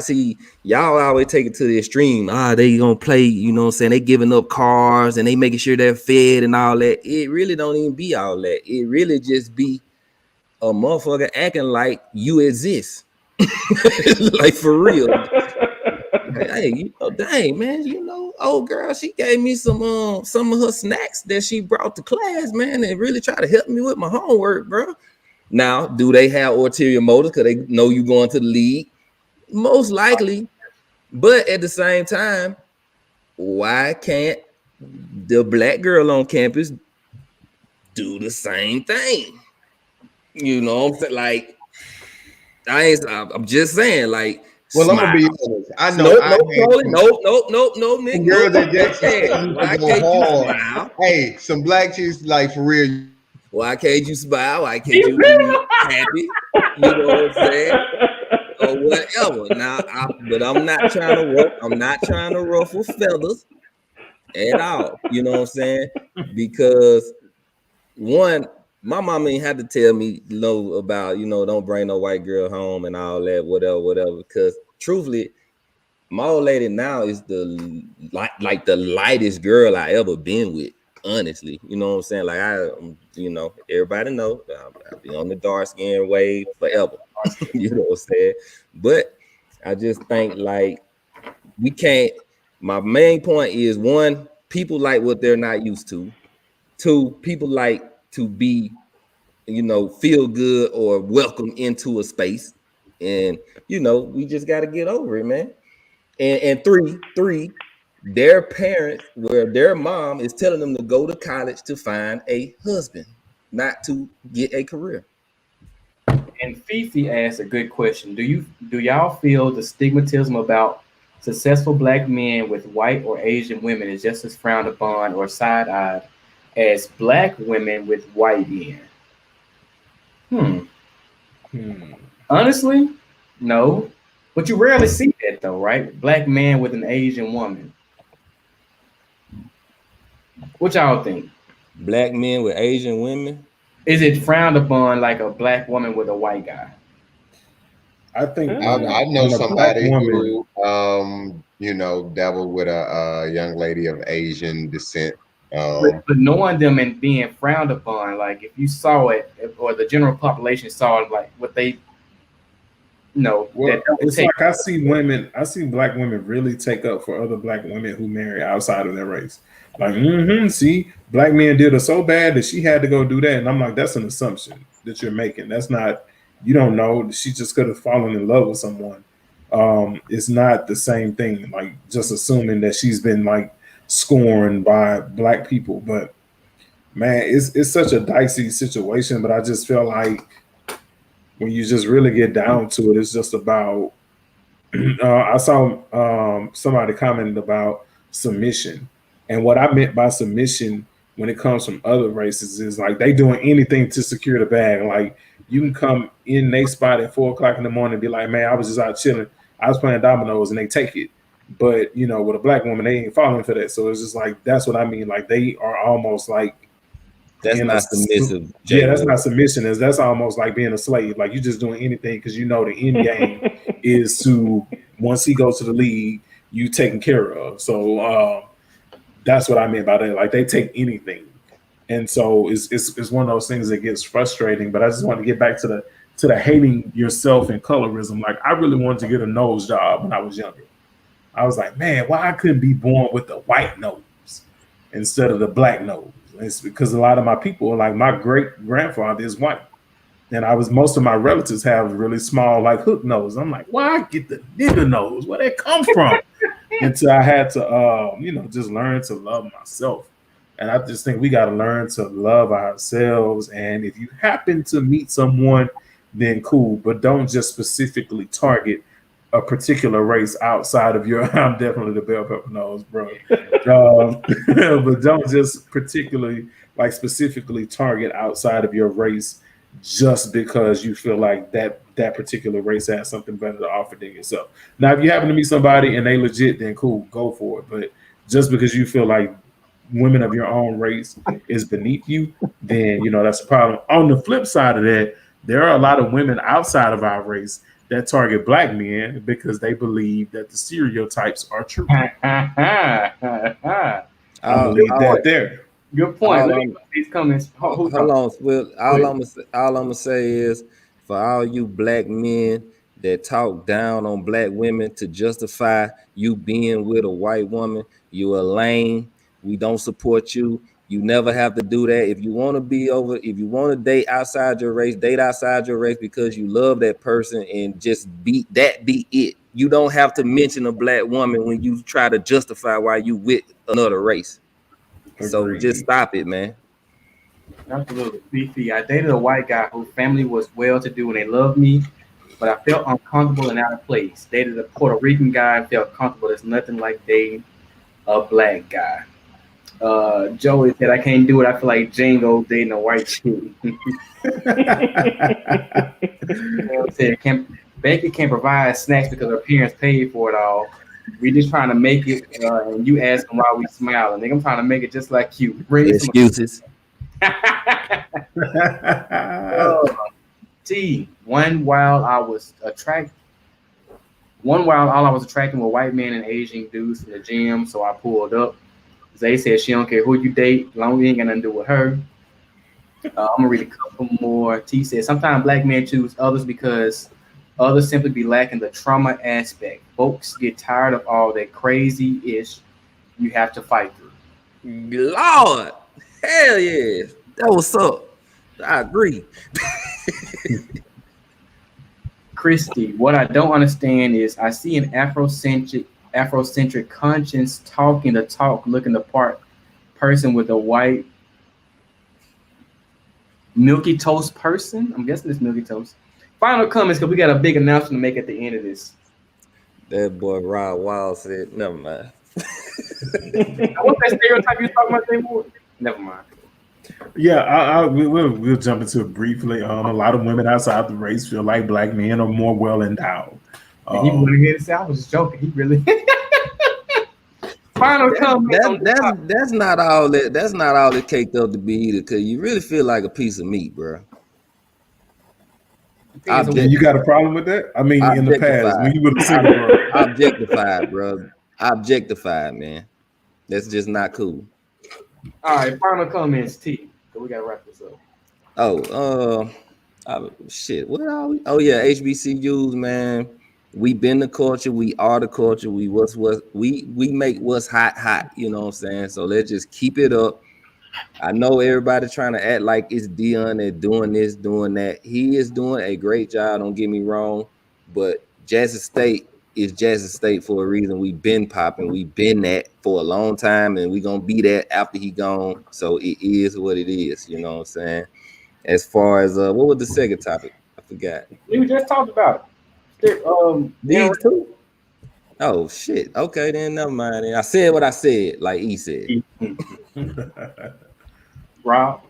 see, y'all always take it to the extreme. They going to play, you know what I'm saying? They giving up cars and they making sure they're fed and all that. It really don't even be all that. It really just be a motherfucker acting like you exist. Like for real. Hey, you know, dang, man, you know, old girl, she gave me some of her snacks that she brought to class, man, and really try to help me with my homework, bro. Now, do they have ulterior motives because they know you going to the league? Most likely. But at the same time, why can't the black girl on campus do the same thing? You know what I'm saying? Like, I'm just saying, like, well, smile. I'm gonna be honest. I know. No, Nick. Girls that just why can't you smile? Hey, some black chicks, like for real. Why can't you smile? Why can't you be happy? You know what I'm saying? Or whatever. Now, but I'm not trying to ruffle feathers at all. You know what I'm saying? Because one, my mama ain't had to tell me about, you know, don't bring no white girl home and all that, whatever. Because truthfully, my old lady now is the lightest girl I ever been with. Honestly, you know what I'm saying? Like you know, everybody know I'll be on the dark skin wave forever. You know what I'm saying? But I just think like we can't. My main point is one, people like what they're not used to. Two, people like to be, you know, feel good or welcome into a space, and you know, we just got to get over it, man. And three. Their parents, where their mom is telling them to go to college to find a husband, not to get a career. And Fifi asked a good question. Do y'all feel the stigmatism about successful black men with white or Asian women is just as frowned upon or side-eyed as black women with white men? Honestly, no. But you rarely see that though, right? Black man with an Asian woman. What y'all think? Black men with Asian women? Is it frowned upon like a black woman with a white guy? I think I know somebody who, you know, dabbled with a young lady of Asian descent. But knowing them and being frowned upon, like if you saw it, or the general population saw it, like what they know. Well, it's like I see black women really take up for other black women who marry outside of their race. Like, see, black men did her so bad that she had to go do that. And I'm like, that's an assumption that you're making. That's not, you don't know. She just could have fallen in love with someone. It's not the same thing. Like just assuming that she's been like scorned by black people. But man, it's such a dicey situation. But I just feel like when you just really get down to it, it's just about, I saw somebody commented about submission. And what I meant by submission when it comes from other races is like they doing anything to secure the bag. Like you can come in their spot at 4:00 in the morning and be like, man, I was just out chilling. I was playing dominoes and they take it. But, you know, with a black woman, they ain't falling for that. So it's just like, that's what I mean. Like they are almost like. That's not submissive. Yeah, that's not submission. That's almost like being a slave. Like you're just doing anything because you know the end game is to, once he goes to the league, you taken care of. So That's what I mean by that. Like they take anything, and so it's one of those things that gets frustrating. But I just want to get back to the hating yourself and colorism. Like I really wanted to get a nose job when I was younger. I was like, man, why I couldn't be born with the white nose instead of the black nose? It's because a lot of my people, like my great grandfather, is white, and most of my relatives have really small, like hook nose. I'm like, why I get the nigga nose? Where that come from? Until I had to, just learn to love myself. And I just think we got to learn to love ourselves. And if you happen to meet someone, then cool, but don't just specifically target a particular race outside of your. I'm definitely the bell pepper nose, bro. But don't just particularly, like, specifically target outside of your race just because you feel like that particular race has something better to offer than yourself. Now, if you happen to meet somebody and they legit, then cool, go for it. But just because you feel like women of your own race is beneath you, then that's a problem. On the flip side of that, there are a lot of women outside of our race that target black men because they believe that the stereotypes are true. I believe that there. Good point. These comments. Hold on, Will. All I'm gonna say is, for all you black men that talk down on black women to justify you being with a white woman, you a lame. We don't support you. You never have to do that. If you want to date outside your race, date outside your race because you love that person and just be it. You don't have to mention a black woman when you try to justify why you with another race. Agreed. So just stop it, man. Absolutely. Beefy. I dated a white guy whose family was well-to-do and they loved me, but I felt uncomfortable and out of place. Dated a Puerto Rican guy and felt comfortable. There's nothing like dating a black guy. Joey said, I can't do it. I feel like Django dating a white chick. Becky can't provide snacks because her parents paid for it all. We just trying to make it, and you ask them why we smiling. Nigga, I'm trying to make it just like you. Bring excuses. One while I was attracting were white men and Asian dudes in the gym, so I pulled up. Zay said she don't care who you date, as long as you ain't got nothing to do with her. I'm gonna read a couple more. T said sometimes black men choose others because others simply be lacking the trauma aspect. Folks get tired of all that crazy ish you have to fight through. Lord, hell yeah, that was up. I agree. Christy, what I don't understand is I see an Afrocentric conscience talking the talk, looking the part person with a white milky toast person. I'm guessing it's milky toast. Final comments because we got a big announcement to make at the end of this. That boy Rod Wild said, never mind. What's that stereotype you talking about anymore? Never mind. Yeah, we'll jump into it briefly. A lot of women outside the race feel like black men are more well endowed. He went ahead and said, I was just joking. He really. Final comment. That's not all that. That's not all it caked up to be either. Because you really feel like a piece of meat, bro. You got a problem with that? I mean, in the past, when you would have objectified, bro. Objectified, man. That's just not cool. All right, final comments, T. So we gotta wrap this up. Shit. What are we? Oh yeah, HBCUs, man. We been the culture. We are the culture. We make what's hot. You know what I'm saying? So let's just keep it up. I know everybody trying to act like it's Dion that doing this, doing that. He is doing a great job. Don't get me wrong, but Jackson State is Jackson State for a reason. We've been popping. We've been that for a long time, and we're gonna be that after he gone. So it is what it is. You know what I'm saying? As far as what was the second topic? I forgot. We just talked about it. These two. Oh shit. Okay, then never mind. I said what I said, like he said. Rob.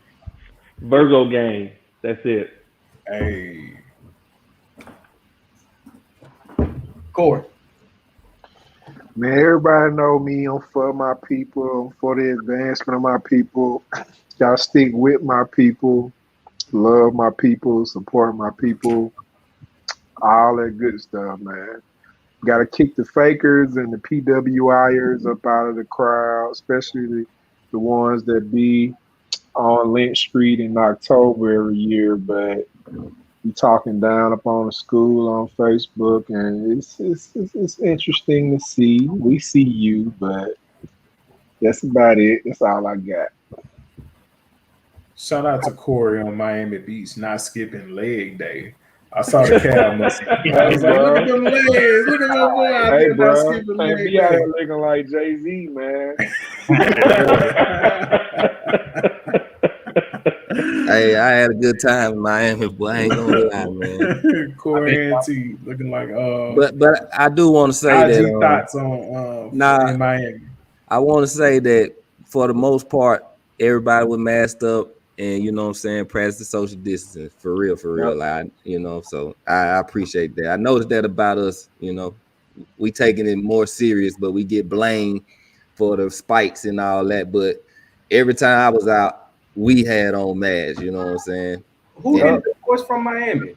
Virgo gang. That's it. Hey. Corey. Man, everybody know me. I'm for my people. I'm for the advancement of my people. Y'all stick with my people. Love my people. Support my people. All that good stuff, man. Got to kick the fakers and the PWIers up out of the crowd, especially the ones that be on Lynch Street in October every year. But you talking down upon the school on Facebook, and it's interesting to see. We see you, but that's about it. That's all I got. Shout out to Corey on Miami Beach not skipping leg day. I saw the calf muscle. I was like, look at them legs. Look at my boy out Hey, there not bro, skipping can't leg be out day. here looking like Jay-Z, man. Hey, I had a good time in Miami, boy. I ain't gonna lie, man. Corey and T looking like But I do want to say IG that thoughts on in Miami. I want to say that for the most part, everybody was masked up and you know what I'm saying, practice social distancing for real. Yep. So I appreciate that. I noticed that about us, we taking it more serious, but we get blamed for the spikes and all that. But every time I was out, we had on masks, you know what I'm saying? Who getting divorced from Miami?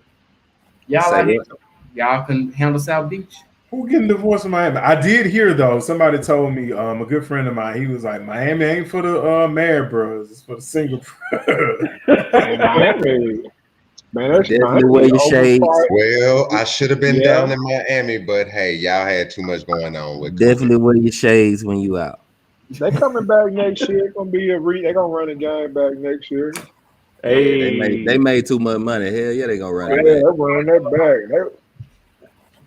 Y'all can handle South Beach? Who getting divorced from Miami? I did hear though. Somebody told me, a good friend of mine. He was like, "Miami ain't for the married bros; it's for the single bros." Miami, man, that's definitely wear your shades. Well, I should have been down in Miami, but hey, y'all had too much going on with. Definitely wear your shades when you out. They coming back next year. It's gonna be they gonna run a game back next year. Hey, they made too much money. Hell yeah, they gonna run it back. They're running that back.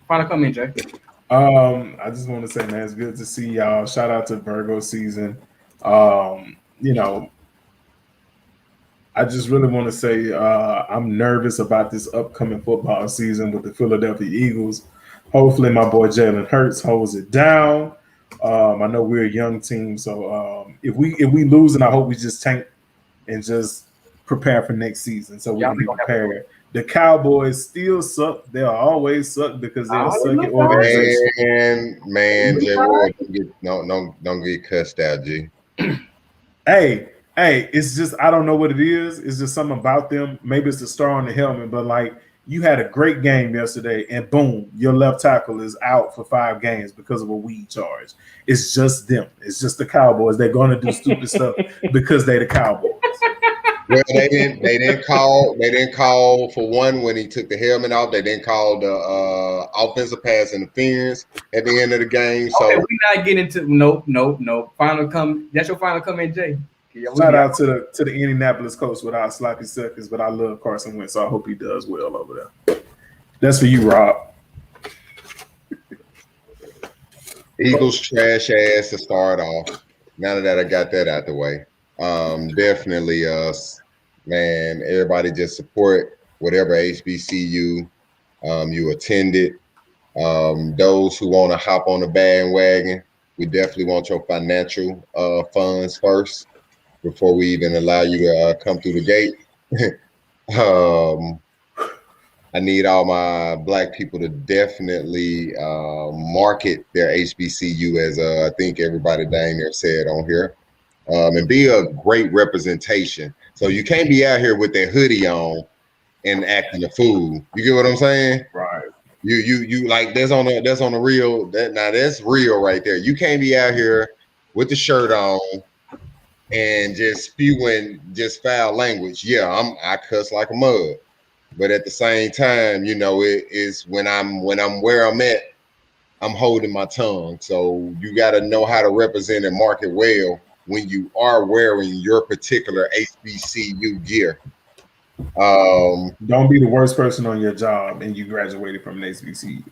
Final comment, Jay. I just want to say, man, it's good to see y'all. Shout out to Virgo season. I just really want to say I'm nervous about this upcoming football season with the Philadelphia Eagles. Hopefully, my boy Jalen Hurts holds it down. I know we're a young team, so if we lose, and I hope we just tank and just prepare for next season, so we can be prepared. The Cowboys still suck. They'll always suck because they're a sucky organization. Man, Jay Ward, don't get cussed out, G. Hey, it's just I don't know what it is. It's just something about them. Maybe it's the star on the helmet, but like you had a great game yesterday, and boom, your left tackle is out for 5 games because of a weed charge. It's just them. It's just the Cowboys. They're going to do stupid stuff because they're the Cowboys. Well, they didn't call for one when he took the helmet off. They didn't call the offensive pass interference at the end of the game. So we're not getting into nope. Final comment. That's your final comment, Jay. Shout out to the Indianapolis coach without sloppy seconds, but I love Carson Wentz, so I hope he does well over there. That's for you, Rob. Eagles trash ass to start off. Now that I got that out the way. Definitely man, everybody just support whatever HBCU you attended. Those who want to hop on the bandwagon, we definitely want your financial funds first before we even allow you to come through the gate. I need all my Black people to definitely market their HBCU as I think everybody dang near said on here. And be a great representation. So you can't be out here with that hoodie on and acting a fool. You get what I'm saying? Right. You like that's on a real that's real right there. You can't be out here with the shirt on and just spewing just foul language. Yeah, I cuss like a mug. But at the same time, it is when I'm where I'm at, I'm holding my tongue. So you gotta know how to represent and market well when you are wearing your particular HBCU gear. Don't be the worst person on your job and you graduated from an HBCU.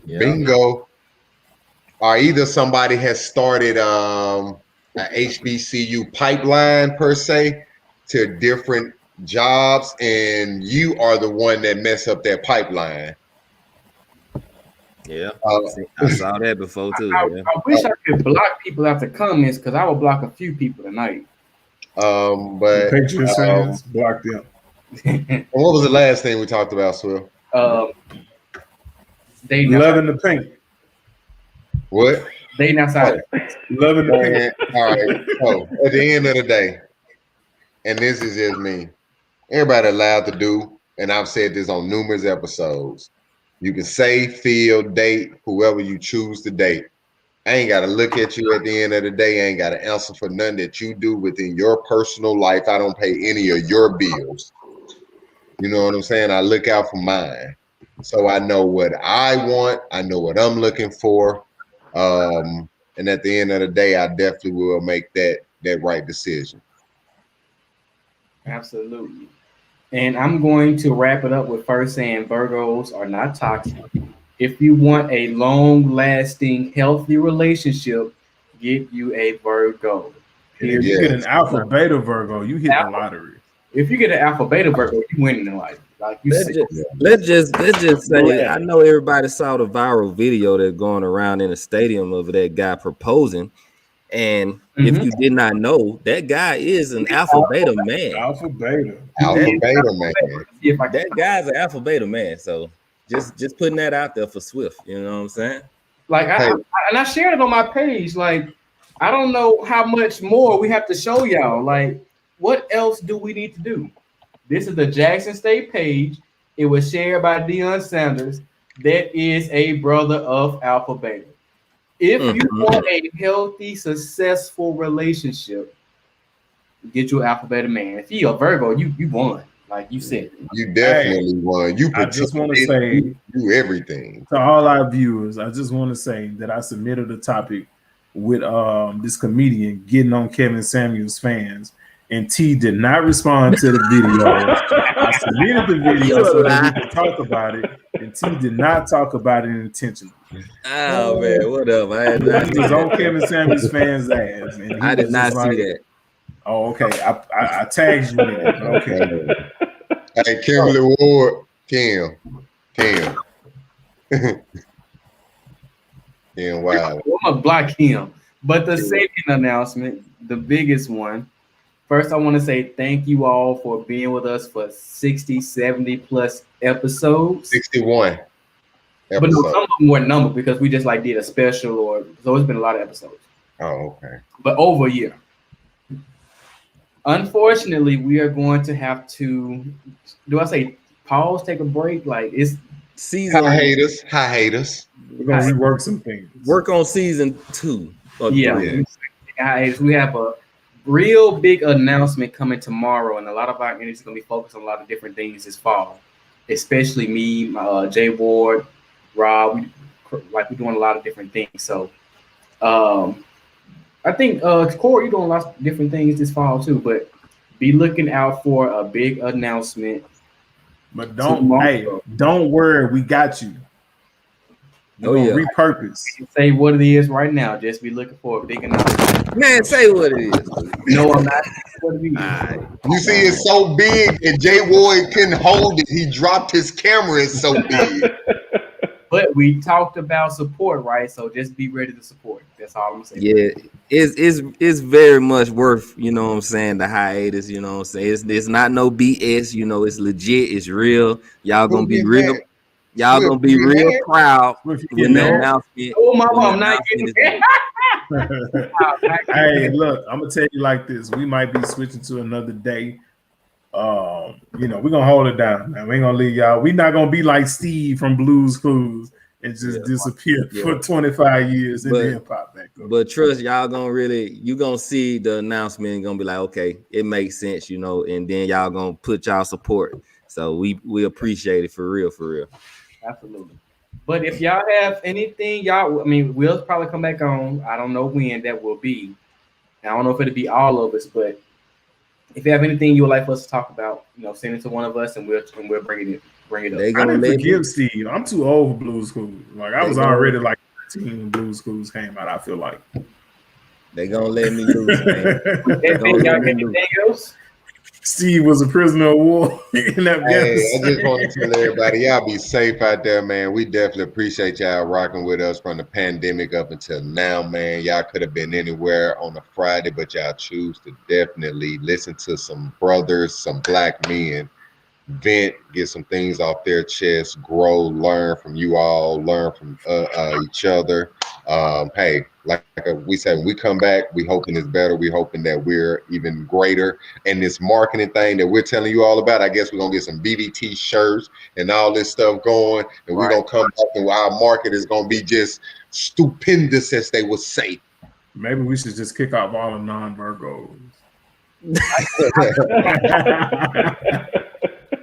Bingo. Or either somebody has started a HBCU pipeline per se to different jobs, and you are the one that mess up that pipeline. Yeah, I saw that before too. I wish I could block people after comments because I will block a few people tonight. But Patriots fans block them. What was the last thing we talked about, Swill? They loving the paint. What? They outside. Loving the paint. All right. So at the end of the day, and this is just me, everybody allowed to do, and I've said this on numerous episodes. You can say, feel, date, whoever you choose to date. I ain't got to look at you at the end of the day. I ain't got to answer for nothing that you do within your personal life. I don't pay any of your bills. You know what I'm saying? I look out for mine. So I know what I want. I know what I'm looking for. And at the end of the day, I definitely will make that right decision. Absolutely. And I'm going to wrap it up with first saying Virgos are not toxic. If you want a long-lasting, healthy relationship, get you a Virgo. If you get an Alpha Beta Virgo, you hit the lottery. If you get an Alpha Beta Virgo, you winning in life. Like you said. Let's just say, I know everybody saw the viral video that's going around in the stadium of that guy proposing. And if you did not know, that guy is an Alpha Beta man. Alpha Beta man. That guy's an Alpha Beta man. So just putting that out there for Swift. You know what I'm saying? Like I shared it on my page. Like I don't know how much more we have to show y'all. Like what else do we need to do? This is the Jackson State page. It was shared by Deion Sanders. That is a brother of Alpha Beta. If you want a healthy, successful relationship, get you an Alpha Beta man. If you're a Virgo, you won. Like you said. You definitely won. I just want to say do everything. To all our viewers, I just want to say that I submitted a topic with this comedian getting on Kevin Samuels fans. And T did not respond to the video. I submitted the video so that we could talk about it. And T did not talk about it intentionally. Oh man, whatever. He was on Kevin Samuels fans' ass. And I did not see that. Oh, okay. I tagged you in it. Okay. Hey, Kimberly Ward, Kim. Kim, wow. I'm gonna block him. But the second announcement, the biggest one. First, I want to say thank you all for being with us for 60, 70 plus episodes. 61. But no, some of them weren't numbered because we just like did a special so it's been a lot of episodes. Oh, okay. But over a year. Unfortunately, we are going to have to, pause, take a break? Like it's season. Hiatus. We're going to rework some things. Work on season 2. We have a real big announcement coming tomorrow, and a lot of our energy is going to be focused on a lot of different things this fall, especially me, Jay Ward, Rob. We're doing a lot of different things. So I think Corey, you're doing lots of different things this fall too, but be looking out for a big announcement. But don't worry, we got you. Repurpose. Say what it is right now. Just be looking for a big announcement. Man, say what it is. No, I'm not. What it is. You see, it's so big and Jay Ward couldn't hold it. He dropped his camera. It's so big. But we talked about support, right? So just be ready to support. That's all I'm saying. Yeah, it's very much worth, you know what I'm saying, the hiatus, you know what I'm saying. It's not no BS, you know, it's legit, it's real. Y'all gonna be real. Y'all gonna be real proud when the announcement. Oh, my mom, not Hey, look, I'm gonna tell you like this. We might be switching to another day. We're gonna hold it down, man. We ain't gonna leave y'all. We're not gonna be like Steve from Blues Clues and just disappear for 25 years and then pop back up. But trust, y'all you gonna see the announcement and gonna be like, okay, it makes sense, you know, and then y'all gonna put y'all support. So we appreciate it for real. Absolutely. But if y'all have anything, we'll probably come back on. I don't know when that will be. I don't know if it'll be all of us, but if you have anything you would like for us to talk about, send it to one of us and we'll bring it up. I didn't forgive Steve. I'm too old for Blues Clues. Like I was already like 13 when Blues Clues came out. I feel like they gonna let me lose, man. Anything else? Steve was a prisoner of war in Afghanistan. Hey, I just want to tell everybody, y'all be safe out there, man. We definitely appreciate y'all rocking with us from the pandemic up until now, man. Y'all could have been anywhere on a Friday, but y'all choose to definitely listen to some brothers, some black men, vent, get some things off their chest, grow, learn from you all, learn from each other. Hey, like we said, when we come back, we hoping it's better. We hoping that we're even greater. And this marketing thing that we're telling you all about, I guess we're gonna get some BDT shirts and all this stuff going, and we're gonna come back and our market is gonna be just stupendous, as they would say. Maybe we should just kick off all the non-Virgos.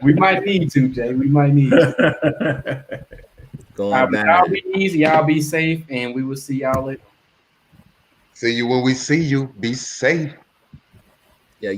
We might need to, Jay. We might need to. Y'all be easy. Y'all be safe, and we will see y'all later. See you when we see you. Be safe. Yeah.